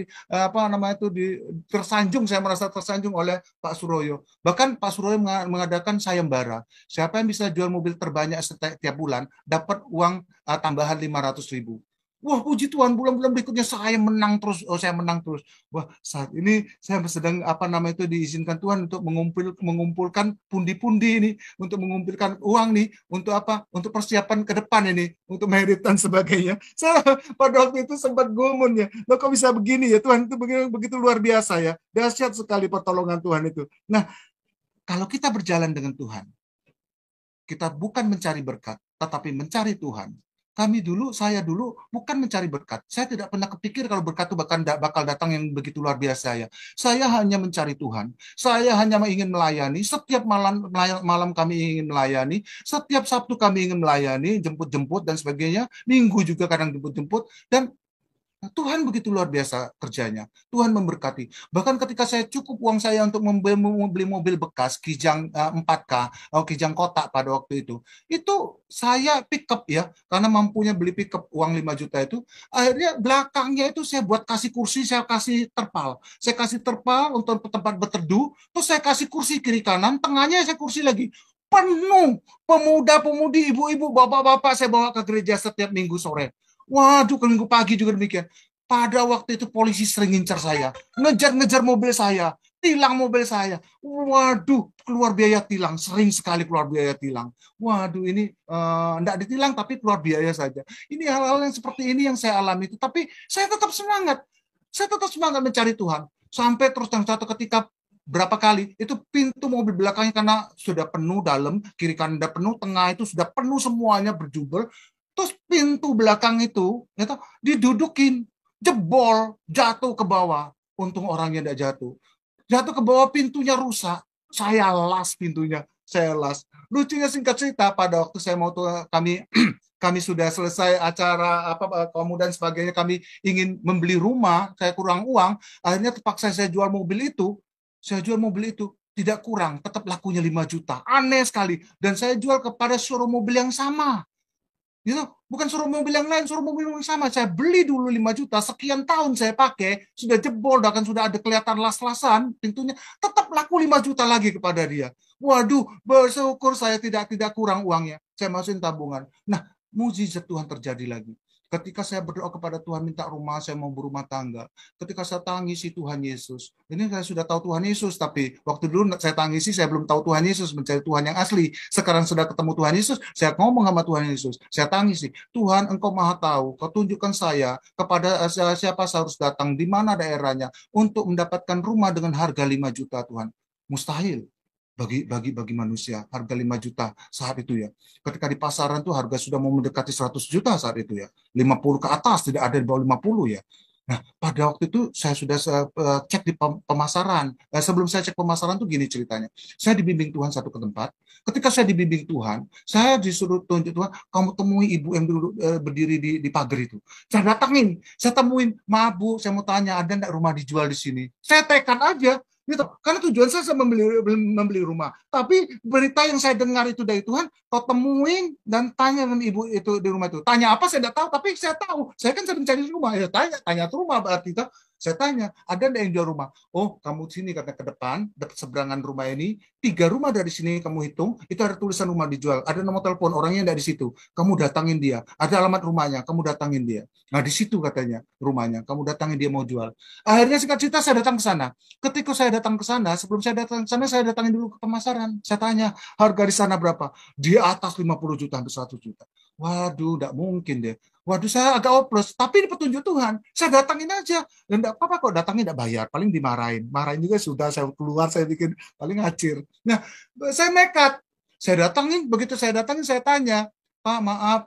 tersanjung, saya merasa tersanjung oleh Pak Suroyo. Bahkan Pak Suroyo mengadakan sayembara. Siapa yang bisa jual mobil terbanyak setiap bulan dapat uang tambahan 500.000. Wah, puji Tuhan, bulan-bulan berikutnya saya menang terus. Saya menang terus. Wah, saat ini saya sedang diizinkan Tuhan untuk mengumpulkan pundi-pundi ini, untuk mengumpulkan uang nih, untuk apa? Untuk persiapan ke depan ini, untuk merit dan sebagainya. Saya pada waktu itu sempat gumun ya. Loh, kok bisa begini ya Tuhan, itu begitu luar biasa ya. Dahsyat sekali pertolongan Tuhan itu. Nah, kalau kita berjalan dengan Tuhan, kita bukan mencari berkat, tetapi mencari Tuhan. Saya dulu bukan mencari berkat. Saya tidak pernah kepikir kalau berkat itu bakal datang yang begitu luar biasa ya. Saya hanya mencari Tuhan. Saya hanya ingin melayani. Setiap malam kami ingin melayani. Setiap Sabtu kami ingin melayani, jemput-jemput dan sebagainya. Minggu juga kadang jemput-jemput. Dan Tuhan begitu luar biasa kerjanya. Tuhan memberkati. Bahkan ketika saya cukup uang saya untuk membeli mobil bekas Kijang 4K, Kijang kotak pada waktu itu saya pick up ya, karena mampunya beli pick up uang 5 juta itu. Akhirnya belakangnya itu saya buat kasih kursi, saya kasih terpal. Saya kasih terpal untuk tempat berteduh, terus saya kasih kursi kiri kanan, tengahnya saya kursi lagi. Penuh pemuda-pemudi, ibu-ibu, bapak-bapak saya bawa ke gereja setiap minggu sore. Waduh, ke minggu pagi juga demikian. Pada waktu itu polisi sering ngincar saya, ngejar-ngejar mobil saya, tilang mobil saya. Waduh, keluar biaya tilang, sering sekali keluar biaya tilang. Waduh, ini enggak ditilang tapi keluar biaya saja. Ini hal-hal yang seperti ini yang saya alami itu, tapi saya tetap semangat. Saya tetap semangat mencari Tuhan. Sampai terus yang satu ketika berapa kali itu pintu mobil belakangnya karena sudah penuh dalam, kiri kanan sudah penuh, tengah itu sudah penuh semuanya berjubel. Terus pintu belakang itu didudukin, jebol, jatuh ke bawah. Untung orangnya tidak jatuh. Jatuh ke bawah, pintunya rusak. Saya las pintunya, saya las. Lucunya singkat cerita, pada waktu saya mau tuh kami kami sudah selesai acara kamu dan sebagainya, kami ingin membeli rumah, saya kurang uang, akhirnya terpaksa saya jual mobil itu. Saya jual mobil itu tidak kurang, tetap lakunya 5 juta. Aneh sekali. Dan saya jual kepada showroom mobil yang sama. Gitu, bukan suruh mobil yang lain, suruh mobil yang sama. Saya beli dulu 5 juta, sekian tahun saya pakai, sudah jebol, bahkan sudah ada kelihatan las-lasan pintunya, tetap laku 5 juta lagi kepada dia. Waduh, bersyukur saya tidak kurang uangnya. Saya masukin tabungan. Nah, mujizat Tuhan terjadi lagi. Ketika saya berdoa kepada Tuhan minta rumah, saya mau berumah tangga. Ketika saya tangisi Tuhan Yesus. Ini saya sudah tahu Tuhan Yesus, tapi waktu dulu saya tangisi, saya belum tahu Tuhan Yesus, mencari Tuhan yang asli. Sekarang sudah ketemu Tuhan Yesus, saya ngomong sama Tuhan Yesus. Saya tangisi, Tuhan Engkau Maha Tahu, Kau tunjukkan saya kepada siapa saya harus datang, di mana daerahnya, untuk mendapatkan rumah dengan harga 5 juta Tuhan. Mustahil bagi manusia harga 5 juta saat itu ya. Ketika di pasaran tuh harga sudah mau mendekati 100 juta saat itu ya. 50 ke atas, tidak ada di bawah 50 ya. Nah, pada waktu itu saya sudah cek di pemasaran. Sebelum saya cek pemasaran tuh gini ceritanya. Saya dibimbing Tuhan satu ke tempat. Ketika saya dibimbing Tuhan, saya disuruh tunjuk Tuhan, kamu temui ibu yang dulu berdiri di pagar itu. Saya datangin, saya temuin, maaf Bu, saya mau tanya, ada enggak rumah dijual di sini? Saya tekan aja, gitu. Karena tujuan saya membeli rumah. Tapi berita yang saya dengar itu dari Tuhan, kau temuin dan tanya dengan ibu itu di rumah itu. Tanya apa saya tidak tahu, tapi saya tahu. Saya kan sedang cari rumah. Ya tanya tuh rumah berarti itu. Saya tanya, ada enggak yang jual rumah? Oh, kamu sini karena ke depan, dekat seberangan rumah ini, 3 rumah dari sini kamu hitung, itu ada tulisan rumah dijual. Ada nomor telepon, orangnya enggak di situ. Kamu datangin dia. Ada alamat rumahnya, kamu datangin dia. Nah, di situ katanya rumahnya. Kamu datangin dia mau jual. Akhirnya singkat cerita saya datang ke sana. Ketika saya datang ke sana, sebelum saya datang ke sana, saya datangin dulu ke pemasaran. Saya tanya, harga di sana berapa? Di atas 50 juta, hampir 100 juta. Waduh, enggak mungkin deh. Waduh, saya agak oplos. Tapi ini petunjuk Tuhan. Saya datangin aja. Dan enggak apa-apa kok, datangin enggak bayar. Paling dimarahin. Marahin juga sudah, saya keluar, saya bikin paling ngacir. Nah, saya nekat. Saya datangin, begitu saya datangin, saya tanya, Pak, maaf,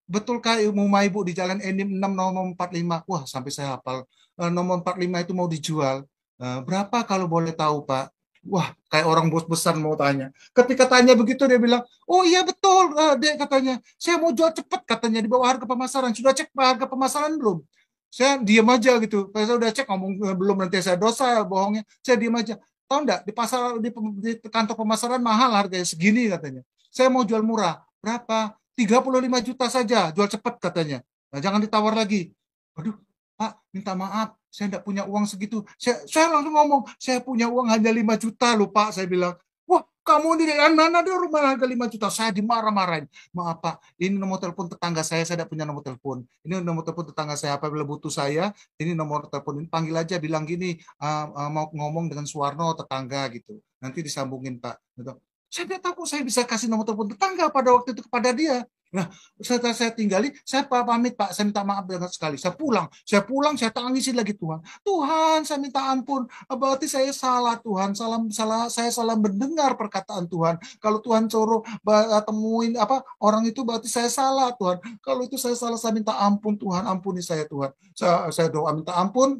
betulkah rumah ibu di Jalan Enim 6 nomor 45? Wah, sampai saya hafal. Nomor 45 itu mau dijual. Berapa kalau boleh tahu, Pak? Wah, kayak orang bos besar mau tanya. Ketika tanya begitu, dia bilang, oh iya betul, Dek, katanya. Saya mau jual cepat, katanya, di bawah harga pemasaran. Sudah cek harga pemasaran belum? Saya diam aja gitu. Saya udah cek, ngomong belum, nanti saya dosa, bohongnya. Saya diam aja. Tahu enggak, di pasar di kantor pemasaran mahal harganya segini, katanya. Saya mau jual murah. Berapa? 35 juta saja, jual cepat, katanya. Nah, jangan ditawar lagi. Waduh, Pak, minta maaf, saya tidak punya uang segitu. Saya langsung ngomong, saya punya uang hanya 5 juta loh Pak, saya bilang. Wah, kamu di mana ada rumah harga 5 juta? Saya dimarah-marahin. Maaf Pak, ini nomor telepon tetangga saya tidak punya nomor telepon. Ini nomor telepon tetangga saya, apabila butuh saya, ini nomor telepon, ini panggil aja, bilang gini, mau ngomong dengan Suwarno, tetangga gitu. Nanti disambungin Pak. Gitu. Saya tidak tahu saya bisa kasih nomor telepon tetangga pada waktu itu kepada dia. Nah, setelah saya tinggali, saya pamit Pak, saya minta maaf banget sekali. Saya pulang, saya tangisin lagi Tuhan. Tuhan, saya minta ampun. Berarti saya salah Tuhan, saya salah mendengar perkataan Tuhan. Kalau Tuhan suruh temuin orang itu, berarti saya salah Tuhan. Kalau itu saya salah, saya minta ampun Tuhan, ampuni saya Tuhan. Saya doa minta ampun,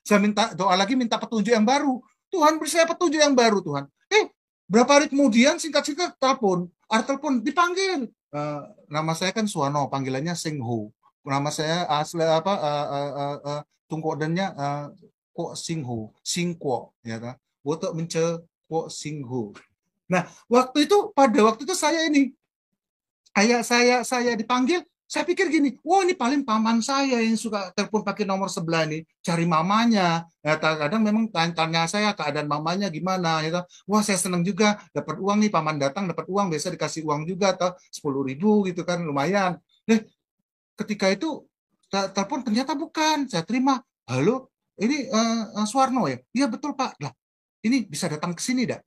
saya minta doa lagi, minta petunjuk yang baru. Tuhan beri saya petunjuk yang baru Tuhan. Berapa hari kemudian singkat-singkat telepon, ada telepon dipanggil. Nama saya kan Suwano, panggilannya Seng Ho. Nama saya asli apa tungkodannya Kwok Sing Ho, Sing Kwok ya kan. Wotok mence Kwok Sing Ho. Nah, pada waktu itu saya ini kayak saya dipanggil, saya pikir gini, wah ini paling paman saya yang suka telepon pakai nomor sebelah nih, cari mamanya. Ya, kadang memang tanya saya keadaan mamanya gimana, gitu. Wah saya senang juga dapat uang nih, paman datang dapat uang, biasa dikasih uang juga, atau 10.000 gitu kan, lumayan. Ketika itu telepon ternyata bukan, saya terima, halo, ini Suwarno ya? Iya betul Pak. Lah, ini bisa datang ke sini dah.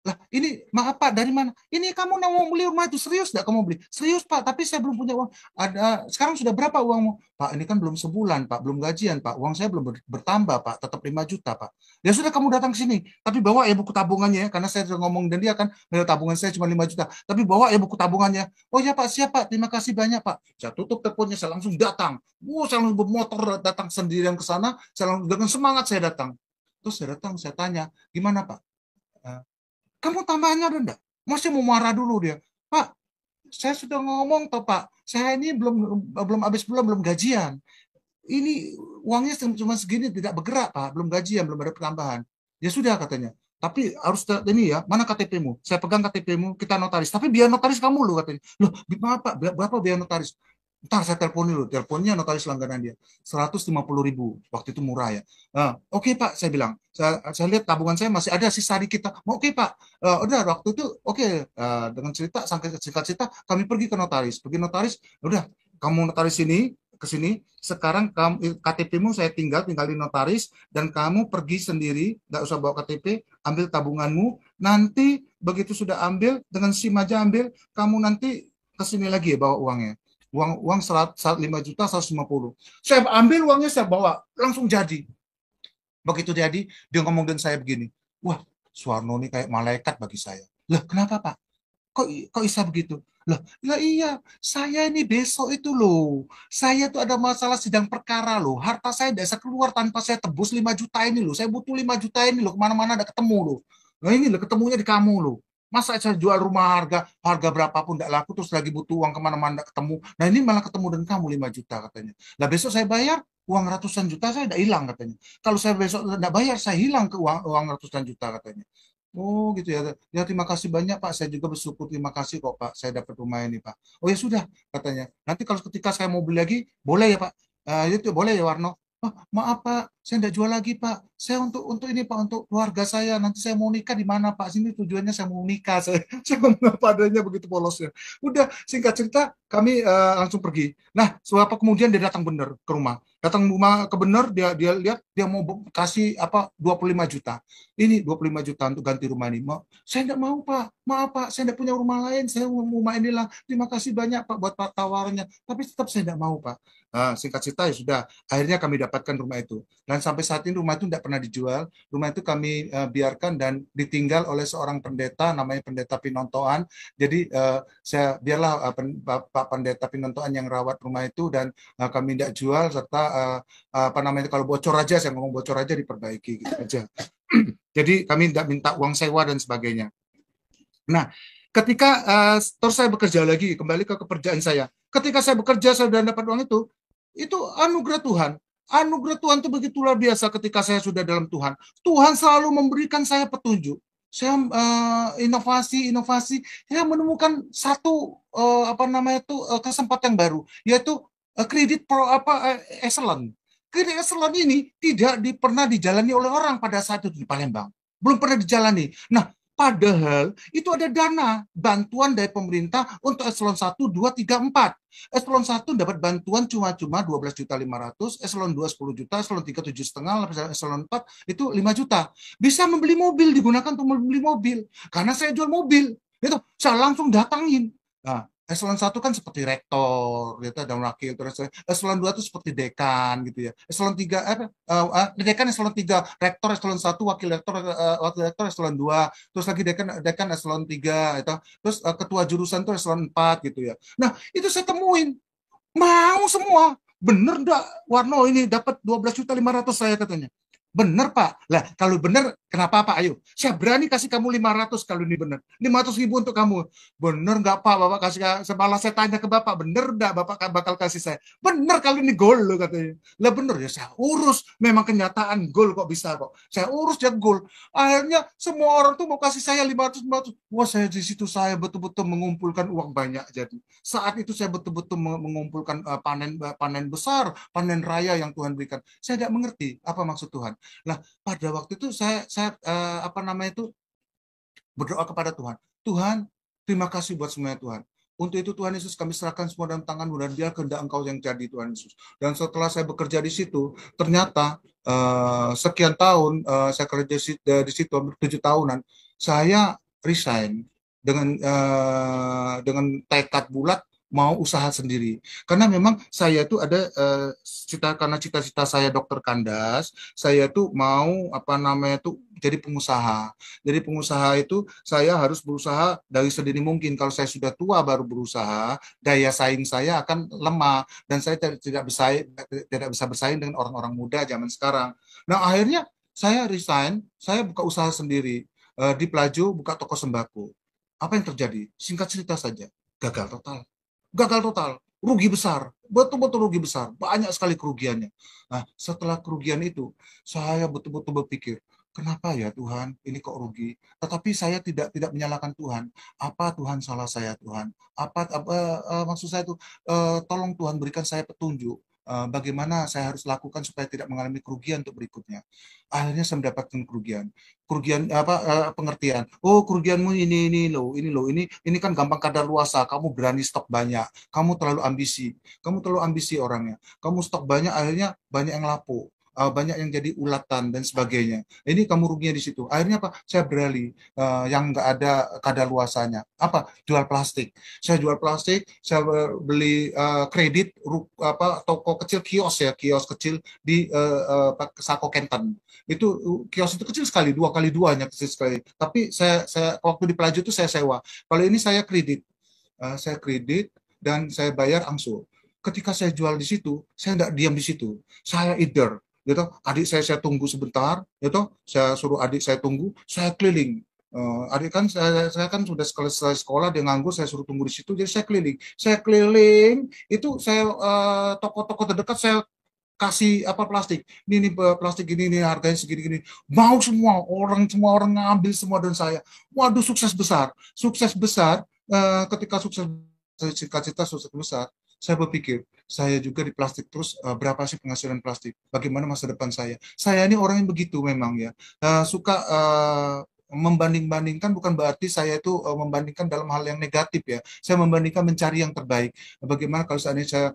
Lah, ini maaf Pak, dari mana? Ini kamu mau beli rumah itu serius enggak kamu beli? Serius Pak, tapi saya belum punya uang. Ada sekarang sudah berapa uangmu? Pak, ini kan belum sebulan Pak, belum gajian Pak. Uang saya belum bertambah Pak, tetap 5 juta Pak. Ya sudah kamu datang ke sini, tapi bawa ya buku tabungannya ya, karena saya sudah ngomong dan dia kan tabungan saya cuma 5 juta. Tapi bawa ya buku tabungannya. Oh ya Pak, siap Pak. Terima kasih banyak Pak. Saya tutup teleponnya, saya langsung datang. Saya langsung bermotor datang sendirian ke sana, saya langsung dengan semangat saya datang. Terus saya datang, saya tanya, gimana Pak? Kamu tambahannya ada enggak? Masih mau marah dulu dia. Pak, saya sudah ngomong toh Pak, saya ini belum belum habis bulan, belum gajian. Ini uangnya cuma segini, tidak bergerak Pak, belum gajian, belum ada penambahan. Ya sudah katanya. Tapi harus ini ya, mana KTP-mu? Saya pegang KTP-mu, kita notaris. Tapi biaya notaris kamu loh katanya. Loh, gimana Pak? Berapa biaya notaris? Ntar saya telepon dulu, teleponnya notaris langganan dia 150.000, waktu itu murah ya. Oke Pak, saya bilang, saya lihat tabungan saya masih ada sisa dikit. Oke Pak, udah waktu itu oke. Dengan cerita sampai singkat cerita kami pergi ke notaris, udah kamu notaris ini ke sini, sekarang KTP-mu saya tinggal di notaris dan kamu pergi sendiri, nggak usah bawa KTP, ambil tabunganmu, nanti begitu sudah ambil dengan SIM aja ambil, kamu nanti ke sini lagi ya bawa uangnya. Uang 5 juta 150. Saya ambil uangnya, saya bawa, langsung jadi. Begitu jadi, dia ngomong dengan saya begini, wah, Suwarno ini kayak malaikat bagi saya. Lah, kenapa Pak? Kok bisa begitu? Lah iya, saya ini besok itu loh, saya tuh ada masalah sidang perkara loh, harta saya tidak bisa keluar tanpa saya tebus 5 juta ini loh, saya butuh 5 juta ini loh, kemana-mana ada ketemu loh. Nah ini loh, ketemunya di kamu loh. Masa saya jual rumah harga berapapun tidak laku, terus lagi butuh uang kemana-mana tidak ketemu. Nah ini malah ketemu dengan kamu 5 juta katanya. Lah besok saya bayar, uang ratusan juta saya tidak hilang katanya. Kalau saya besok tidak bayar, saya hilang ke uang ratusan juta katanya. Oh gitu ya. Ya terima kasih banyak Pak. Saya juga bersyukur, terima kasih kok Pak. Saya dapat rumah ini Pak. Oh ya sudah katanya. Nanti kalau ketika saya mau beli lagi, boleh ya Pak. Itu boleh ya Warno. Oh, maaf Pak, saya tidak jual lagi Pak. Saya untuk ini Pak, untuk keluarga saya. Nanti saya mau nikah di mana Pak? Sini tujuannya saya mau nikah. Saya ngomong apa adanya begitu polosnya. Udah singkat cerita kami langsung pergi. Nah, seberapa kemudian dia datang bener ke rumah. Datang rumah ke bener, dia lihat dia mau kasih apa 25 juta. Ini 25 juta untuk ganti rumah ini. Saya tidak mau Pak. Maaf Pak, saya tidak punya rumah lain. Saya mau rumah inilah. Terima kasih banyak Pak buat tawarannya. Tapi tetap saya tidak mau Pak. Singkat cerita ya sudah, akhirnya kami dapatkan rumah itu. Dan sampai saat ini rumah itu tidak pernah dijual. Rumah itu kami biarkan dan ditinggal oleh seorang pendeta, namanya Pendeta Pinontoan. Jadi biarlah Pak Pendeta Pinontoan yang rawat rumah itu, dan kami tidak jual, serta apa namanya, kalau bocor aja, saya ngomong bocor aja diperbaiki gitu aja. Jadi kami tidak minta uang sewa dan sebagainya. Nah, ketika terus saya bekerja lagi, kembali ke pekerjaan saya. Ketika saya bekerja, saya sudah dapat uang itu anugerah Tuhan. Anugerah Tuhan itu begitu luar biasa ketika saya sudah dalam Tuhan. Tuhan selalu memberikan saya petunjuk. Saya inovasi, saya menemukan satu apa namanya itu kesempatan baru, yaitu kredit pro excellent. Kredit excellent ini tidak pernah dijalani oleh orang pada saat itu di Palembang. Belum pernah dijalani. Nah, padahal itu ada dana bantuan dari pemerintah untuk eselon 1, 2, 3, 4. Eselon 1 dapat bantuan cuma 12.500.000, eselon 2 10 juta, eselon 3 7,5, eselon 4 itu 5 juta. Bisa membeli mobil, digunakan untuk membeli mobil. Karena saya jual mobil. Itu saya langsung datangin. Nah, eselon 1 kan seperti rektor, gitu, dan wakil. Eselon 2 itu seperti dekan, gitu ya. Eselon 3, dekan eselon 3, rektor eselon 1, wakil rektor eselon 2, terus lagi dekan eselon 3, itu. Terus ketua jurusan itu eselon 4, gitu ya. Nah, itu saya temuin. Mau semua. Bener enggak, Warno ini dapat 12.500.000 saya katanya. Bener Pak. Lah, kalau bener Kenapa Pak? Ayo, saya berani kasih kamu 500 kalau ini benar. 500.000 untuk kamu. Benar nggak Pak? Bapak kasih, malah saya tanya ke Bapak, benar nggak Bapak bakal kasih saya? Benar kalau ini gol loh katanya. Lah benar ya, saya urus. Memang kenyataan gol kok bisa kok. Saya urus dia gol. Akhirnya semua orang tuh mau kasih saya 500. Wah, saya di situ saya betul-betul mengumpulkan uang banyak. Jadi saat itu saya betul-betul mengumpulkan panen besar, panen raya yang Tuhan berikan. Saya tidak mengerti apa maksud Tuhan. Nah, pada waktu itu saya apa namanya itu berdoa kepada Tuhan. Tuhan, terima kasih buat semuanya Tuhan. Untuk itu Tuhan Yesus kami serahkan semua dalam tangan-Mu dan biar kehendak Engkau yang jadi Tuhan Yesus. Dan setelah saya bekerja di situ, ternyata sekian tahun saya kerja di situ 7 tahunan, saya resign dengan tekad bulat mau usaha sendiri. Karena memang saya itu ada karena cita-cita saya dokter kandas, saya tuh mau apa namanya tuh jadi pengusaha. Jadi pengusaha itu saya harus berusaha dari sedini mungkin. Kalau saya sudah tua baru berusaha, daya saing saya akan lemah dan saya tidak bisa bersaing dengan orang-orang muda zaman sekarang. Nah, akhirnya saya resign, saya buka usaha sendiri di Plajo, buka toko sembako. Apa yang terjadi? Singkat cerita saja, gagal total. Gagal total, rugi besar, betul-betul rugi besar, banyak sekali kerugiannya. Nah, setelah kerugian itu, saya betul-betul berpikir, kenapa ya Tuhan, ini kok rugi? Tetapi saya tidak menyalahkan Tuhan. Apa Tuhan salah saya Tuhan? Maksud saya itu, tolong Tuhan berikan saya petunjuk. Bagaimana saya harus lakukan supaya tidak mengalami kerugian untuk berikutnya. Akhirnya saya mendapatkan kerugian apa pengertian. Oh, kerugianmu ini kan gampang kadaluarsa. Kamu berani stok banyak, kamu terlalu ambisi orangnya. Kamu stok banyak, akhirnya banyak yang lapuk, banyak yang jadi ulatan dan sebagainya. Ini kamu ruginya di situ. Akhirnya apa? Saya beralih yang nggak ada kadaluarsanya. Apa? Jual plastik. Saya jual plastik. Saya beli kredit apa toko kecil kios kecil di Sako Kenton. Itu kios itu kecil sekali, 2x2 kecil sekali. Tapi saya waktu di Pelaju itu saya sewa. Kalau ini saya kredit dan saya bayar angsuran. Ketika saya jual di situ, saya tidak diam di situ. Saya either gitu, adik saya tunggu sebentar, gitu, saya suruh adik saya tunggu, saya keliling. Adik kan saya kan sudah selesai sekolah, dia nganggur, saya suruh tunggu di situ, jadi saya keliling itu saya toko-toko terdekat saya kasih apa plastik ini plastik ini harganya segini gini, mau semua orang ngambil semua dan saya waduh sukses besar. Ketika sukses cita-cita sukses besar, saya berpikir saya juga di plastik terus, berapa sih penghasilan plastik, bagaimana masa depan saya ini orang yang begitu memang ya, suka membanding-bandingkan, bukan berarti saya itu membandingkan dalam hal yang negatif ya. Saya membandingkan mencari yang terbaik. Bagaimana kalau seandainya saya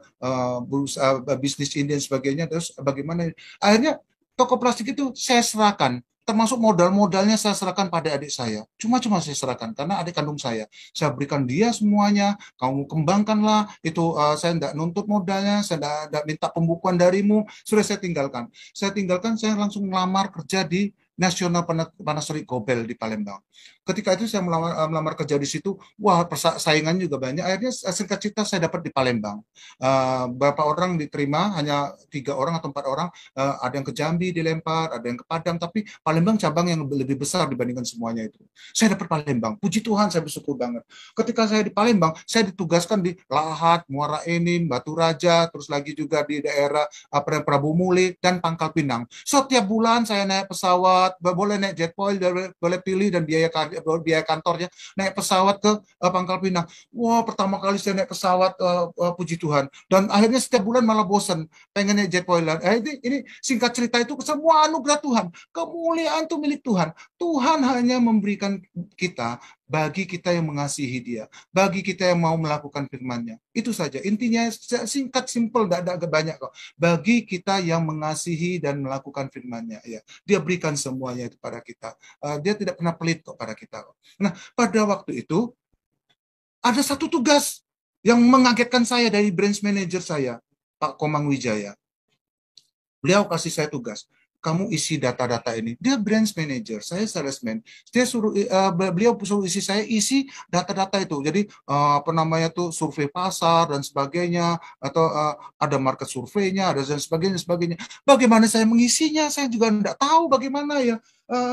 berusaha bisnis ini dan sebagainya, terus bagaimana akhirnya toko plastik itu saya serahkan, termasuk modal-modalnya saya serahkan pada adik saya. Cuma saya serahkan karena adik kandung saya berikan dia semuanya, kamu kembangkanlah itu, saya tidak nuntut modalnya, saya tidak minta pembukuan darimu, sudah saya langsung melamar kerja di Nasional Panasonic Gobel di Palembang. Ketika itu saya melamar kerja di situ, wah saingan juga banyak. Akhirnya singkat cerita saya dapat di Palembang. Berapa orang diterima, hanya 3 orang atau 4 orang. Ada yang ke Jambi dilempar, ada yang ke Padang, tapi Palembang cabang yang lebih besar dibandingkan semuanya itu. Saya dapat Palembang, puji Tuhan saya bersyukur banget. Ketika saya di Palembang, saya ditugaskan di Lahat, Muara Enim, Batu Raja, terus lagi juga di daerah Prabu Muli dan Pangkal Pinang. Setiap bulan saya naik pesawat, boleh naik jet point, boleh pilih, dan biaya kantornya naik pesawat ke Pangkal Pinang. Wah, pertama kali saya naik pesawat, puji Tuhan. Dan akhirnya setiap bulan malah bosan, pengen naik jet point. Ini singkat cerita itu semua anugerah Tuhan. Kemuliaan itu milik Tuhan. Tuhan hanya memberikan kita bagi kita yang mengasihi Dia, bagi kita yang mau melakukan firman-Nya. Itu saja. Intinya singkat, simpel, tidak banyak kok. Bagi kita yang mengasihi dan melakukan firman-Nya, ya, Dia berikan semuanya itu pada kita. Dia tidak pernah pelit kok pada kita. Nah, pada waktu itu ada satu tugas yang mengagetkan saya dari branch manager saya, Pak Komang Wijaya. Beliau kasih saya tugas. kamu isi data-data ini. Dia branch manager, saya salesman. Beliau suruh isi data-data itu. Jadi apa namanya tuh survei pasar dan sebagainya, atau ada market surveinya, ada dan sebagainya. Bagaimana saya mengisinya? Saya juga tidak tahu bagaimana ya.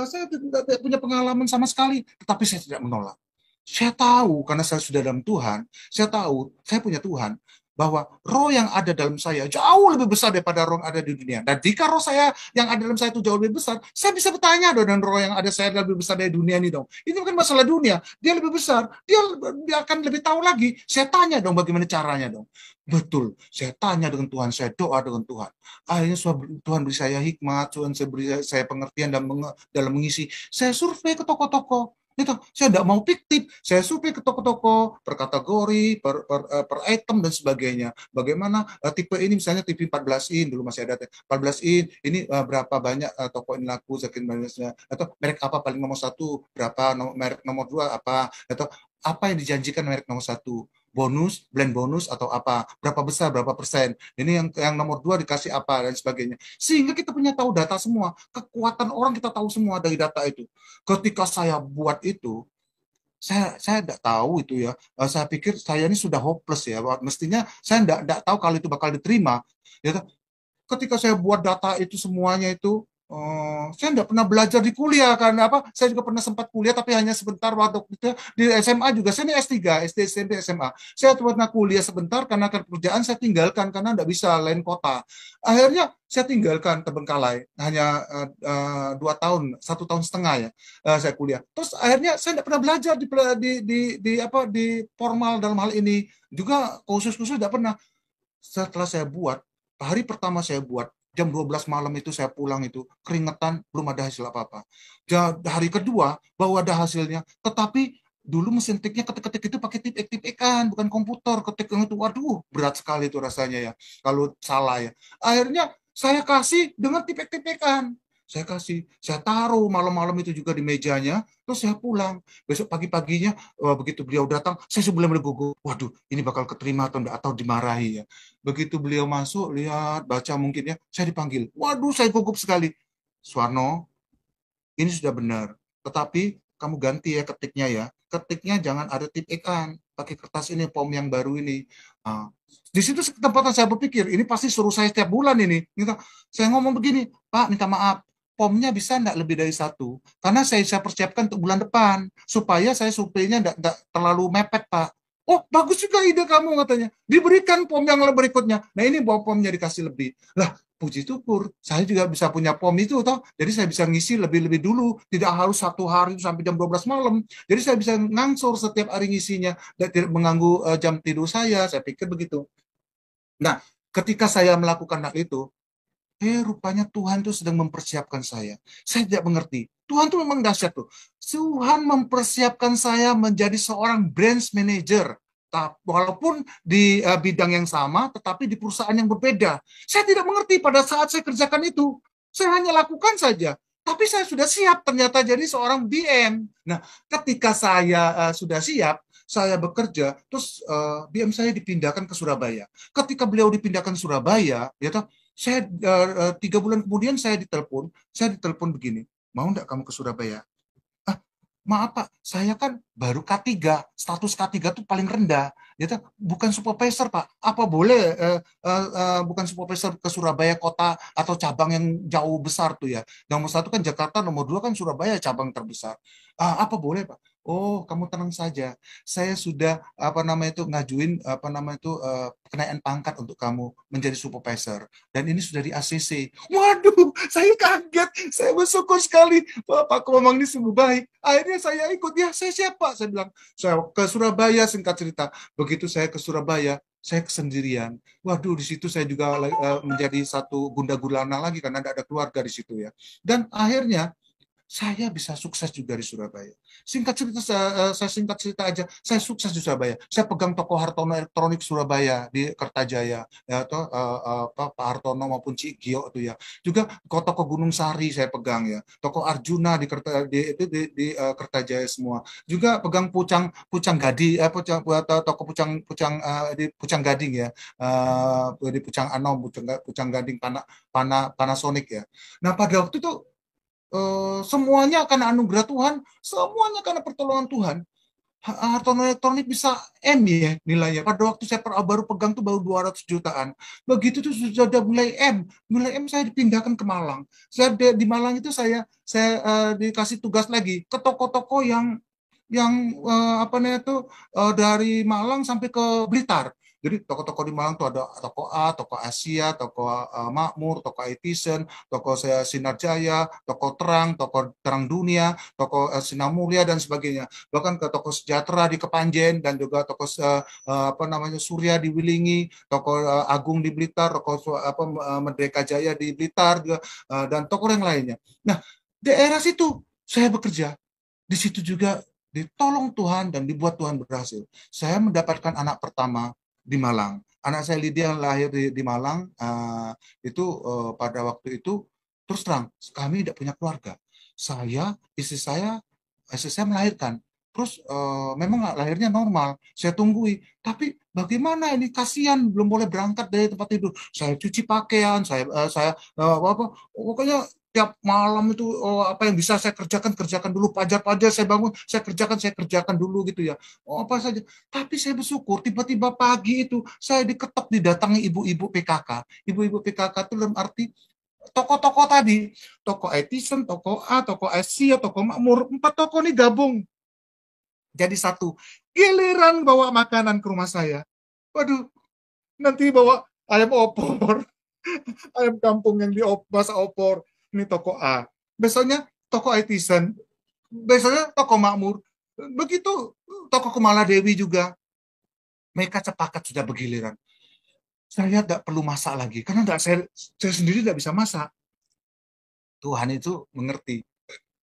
Saya tidak punya pengalaman sama sekali, tetapi saya tidak menolak. Saya tahu karena saya sudah dalam Tuhan, saya tahu saya punya Tuhan bahwa roh yang ada dalam saya jauh lebih besar daripada roh yang ada di dunia. Dan jika roh saya yang ada dalam saya itu jauh lebih besar, saya bisa bertanya dong, dan roh yang ada saya lebih besar dari dunia ini dong. Ini bukan masalah dunia, dia lebih besar, dia akan lebih tahu lagi. Saya tanya dong bagaimana caranya dong. Betul, saya tanya dengan Tuhan, saya doa dengan Tuhan. Akhirnya Tuhan beri saya hikmat, Tuhan beri saya pengertian dalam mengisi. Saya survei ke toko-toko. Itu saya tidak mau fiktif, saya survei ke toko-toko per kategori, per item dan sebagainya. Bagaimana tipe ini, misalnya TV 14 in, dulu masih ada 14 in, ini berapa banyak toko ini laku, saking banyaknya, atau merek apa paling nomor satu, berapa merek nomor dua apa, atau apa yang dijanjikan merek nomor satu, bonus, blend bonus atau apa, berapa besar, berapa persen, ini yang nomor dua dikasih apa dan sebagainya, sehingga kita punya tahu data semua, kekuatan orang kita tahu semua dari data itu. Ketika saya buat itu, saya tidak tahu itu ya. Saya pikir saya ini sudah hopeless ya. Mestinya saya tidak tahu kalau itu bakal diterima. Ya, ketika saya buat data itu semuanya itu, saya tidak pernah belajar di kuliah kan apa, saya juga pernah sempat kuliah tapi hanya sebentar waktu itu di SMA juga. Saya ini S3, SD, SMP, SMA. Saya pernah kuliah sebentar karena kerjaan saya tinggalkan karena tidak bisa lain kota. Akhirnya saya tinggalkan Terbengkalai hanya 2 tahun, 1 tahun setengah ya saya kuliah. Terus akhirnya saya tidak pernah belajar di formal dalam hal ini, juga khusus-khusus tidak pernah. Setelah saya buat, hari pertama saya buat, jam 12 malam itu saya pulang itu, keringetan, belum ada hasil apa-apa. Hari kedua, baru ada hasilnya, tetapi dulu mesin tiknya ketik-ketik itu pakai tipek-tipekan, bukan komputer, ketik itu, waduh, berat sekali itu rasanya ya, kalau salah ya. Akhirnya saya kasih dengan tipek-tipekan. Saya taruh malam-malam itu juga di mejanya, terus saya pulang. Besok pagi-paginya, begitu beliau datang, saya sebelum gugup, waduh, ini bakal keterima atau dimarahi ya. Begitu beliau masuk, lihat, baca mungkin ya, saya dipanggil. Waduh, saya gugup sekali. Suwarno, ini sudah benar. Tetapi kamu ganti ya ketiknya ya. Ketiknya jangan ada tip ikan. Pakai kertas ini, pom yang baru ini. Nah, di situ kesempatan saya berpikir, ini pasti suruh saya setiap bulan ini. Saya ngomong begini, Pak, minta maaf. Pomnya bisa enggak lebih dari satu? Karena saya persiapkan untuk bulan depan. Supaya saya surveinya enggak terlalu mepet, Pak. Oh, bagus juga ide kamu, katanya. Diberikan pom yang berikutnya. Nah, ini pomnya dikasih lebih. Lah, puji syukur, saya juga bisa punya pom itu, toh. Jadi saya bisa ngisi lebih-lebih dulu. Tidak harus satu hari sampai jam 12 malam. Jadi saya bisa ngangsur setiap hari ngisinya. Dan tidak mengganggu jam tidur saya pikir begitu. Nah, ketika saya melakukan hal itu, rupanya Tuhan tuh sedang mempersiapkan saya. Saya tidak mengerti. Tuhan tuh memang dahsyat tuh. Tuhan mempersiapkan saya menjadi seorang branch manager. Walaupun di bidang yang sama, tetapi di perusahaan yang berbeda. Saya tidak mengerti pada saat saya kerjakan itu. Saya hanya lakukan saja. Tapi saya sudah siap ternyata jadi seorang BM. Nah, ketika saya sudah siap, saya bekerja, terus BM saya dipindahkan ke Surabaya. Ketika beliau dipindahkan Surabaya, ya toh, saya 3 bulan kemudian saya ditelepon begini, mau enggak kamu ke Surabaya? Maaf Pak, saya kan baru K3, status K3 itu paling rendah, ya bukan supervisor Pak. Apa boleh bukan supervisor ke Surabaya kota atau cabang yang jauh besar tuh ya. Nomor satu kan Jakarta, nomor dua kan Surabaya cabang terbesar. Apa boleh Pak? Oh, kamu tenang saja. Saya sudah ngajuin kenaikan pangkat untuk kamu menjadi supervisor, dan ini sudah di ACC. Waduh, saya kaget. Saya bersyukur sekali. Pak Komang ini sungguh baik. Akhirnya saya ikut. Ya, saya siapa? Saya bilang, saya ke Surabaya, singkat cerita. Begitu saya ke Surabaya, saya kesendirian. Waduh, di situ saya juga menjadi satu gundah gulana lagi karena tidak ada keluarga di situ ya. Dan akhirnya saya bisa sukses juga di Surabaya. Singkat cerita, saya singkat cerita aja, saya sukses di Surabaya. Saya pegang toko Hartono Elektronik Surabaya di Kertajaya, ya atau Pak Hartono maupun Cik Gio itu ya. Juga toko Gunung Sari saya pegang ya. Toko Arjuna di Kertajaya semua. Juga pegang Pucang Gading, toko di Pucang Gading ya, di Pucang Anom, Pucang Gading Panasonic ya. Nah pada waktu itu semuanya karena anugerah Tuhan, semuanya karena pertolongan Tuhan. Hartono Elektronik bisa M ya nilainya. Pada waktu saya baru pegang tuh baru 200 jutaan. Begitu tuh sudah mulai M. Mulai M saya dipindahkan ke Malang. Saya di Malang itu saya dikasih tugas lagi ke toko-toko apa namanya itu dari Malang sampai ke Blitar. Jadi toko-toko di Malang tuh ada toko A, toko Asia, toko Makmur, toko Etizen, toko Sinar Jaya, toko Terang Dunia, toko Sinar Mulia dan sebagainya. Bahkan ke toko Sejahtera di Kepanjen dan juga toko apa namanya Surya di Wilingi, toko Agung di Blitar, toko Merdeka Jaya di Blitar juga, dan toko yang lainnya. Nah, daerah situ saya bekerja. Di situ juga ditolong Tuhan dan dibuat Tuhan berhasil. Saya mendapatkan anak pertama di Malang. Anak saya Lydia lahir di Malang. Pada waktu itu terus terang kami tidak punya keluarga. Istri saya melahirkan. Terus memang lahirnya normal. Saya tunggui. Tapi bagaimana ini kasihan belum boleh berangkat dari tempat tidur. Saya cuci pakaian. Pokoknya tiap malam itu apa yang bisa saya kerjakan dulu, pajar saya bangun, saya kerjakan dulu gitu ya. Apa saja. Tapi saya bersyukur tiba-tiba pagi itu saya diketok didatangi ibu-ibu PKK. Ibu-ibu PKK itu dalam arti toko-toko tadi, toko Etizen, toko A, toko Asia, toko Makmur, 4 toko ini gabung jadi satu. Giliran bawa makanan ke rumah saya. Waduh, nanti bawa ayam opor. Ayam kampung yang masak opor. Ini toko A. Besoknya toko Etizen. Besoknya toko Makmur. Begitu toko Kumala Dewi juga. Mereka sepakat sudah bergiliran. Saya tidak perlu masak lagi. Karena saya sendiri tidak bisa masak. Tuhan itu mengerti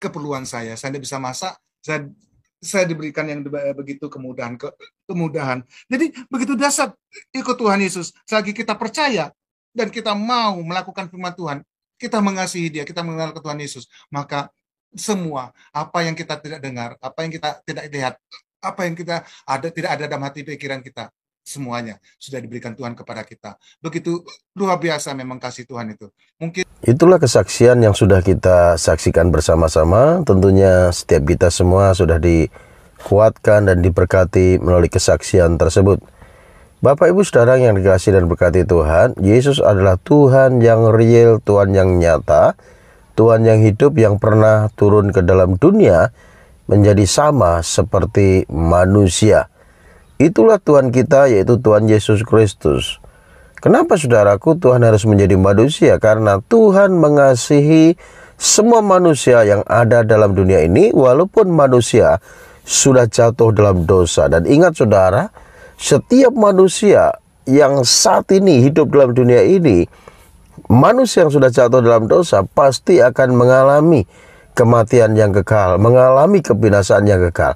keperluan saya. Saya tidak bisa masak. Saya diberikan yang begitu kemudahan. Jadi begitu dasar ikut Tuhan Yesus. Selagi kita percaya dan kita mau melakukan firman Tuhan, kita mengasihi Dia, kita mengenal ke Tuhan Yesus, maka semua apa yang kita tidak dengar, apa yang kita tidak lihat, apa yang kita tidak ada dalam hati pikiran kita, semuanya sudah diberikan Tuhan kepada kita. Begitu luar biasa memang kasih Tuhan itu. Mungkin itulah kesaksian yang sudah kita saksikan bersama-sama. Tentunya setiap kita semua sudah dikuatkan dan diberkati melalui kesaksian tersebut. Bapak Ibu Saudara yang dikasihi dan berkati Tuhan, Yesus adalah Tuhan yang real, Tuhan yang nyata, Tuhan yang hidup, yang pernah turun ke dalam dunia menjadi sama seperti manusia. Itulah Tuhan kita, yaitu Tuhan Yesus Kristus. Kenapa saudaraku Tuhan harus menjadi manusia? Karena Tuhan mengasihi semua manusia yang ada dalam dunia ini, walaupun manusia sudah jatuh dalam dosa. Dan ingat saudara, setiap manusia yang saat ini hidup dalam dunia ini, manusia yang sudah jatuh dalam dosa pasti akan mengalami kematian yang kekal, mengalami kebinasaan yang kekal.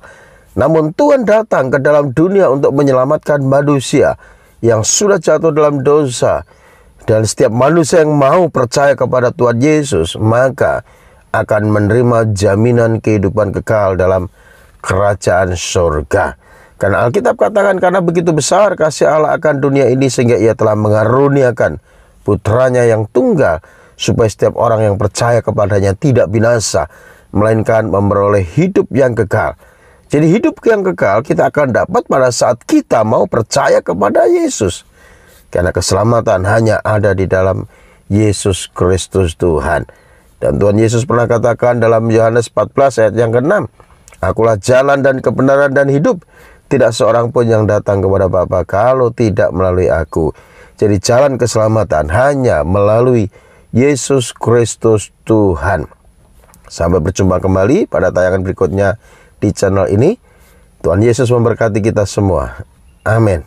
Namun Tuhan datang ke dalam dunia untuk menyelamatkan manusia yang sudah jatuh dalam dosa. Dan setiap manusia yang mau percaya kepada Tuhan Yesus, maka akan menerima jaminan kehidupan kekal dalam kerajaan surga. Karena Alkitab katakan, karena begitu besar kasih Allah akan dunia ini sehingga Ia telah mengaruniakan putranya yang tunggal, supaya setiap orang yang percaya kepadanya tidak binasa, melainkan memperoleh hidup yang kekal. Jadi hidup yang kekal kita akan dapat pada saat kita mau percaya kepada Yesus. Karena keselamatan hanya ada di dalam Yesus Kristus Tuhan. Dan Tuhan Yesus pernah katakan dalam Yohanes 14 ayat yang ke-6, Akulah jalan dan kebenaran dan hidup. Tidak seorang pun yang datang kepada Bapa kalau tidak melalui aku. Jadi jalan keselamatan hanya melalui Yesus Kristus Tuhan. Sampai berjumpa kembali pada tayangan berikutnya di channel ini. Tuhan Yesus memberkati kita semua. Amin.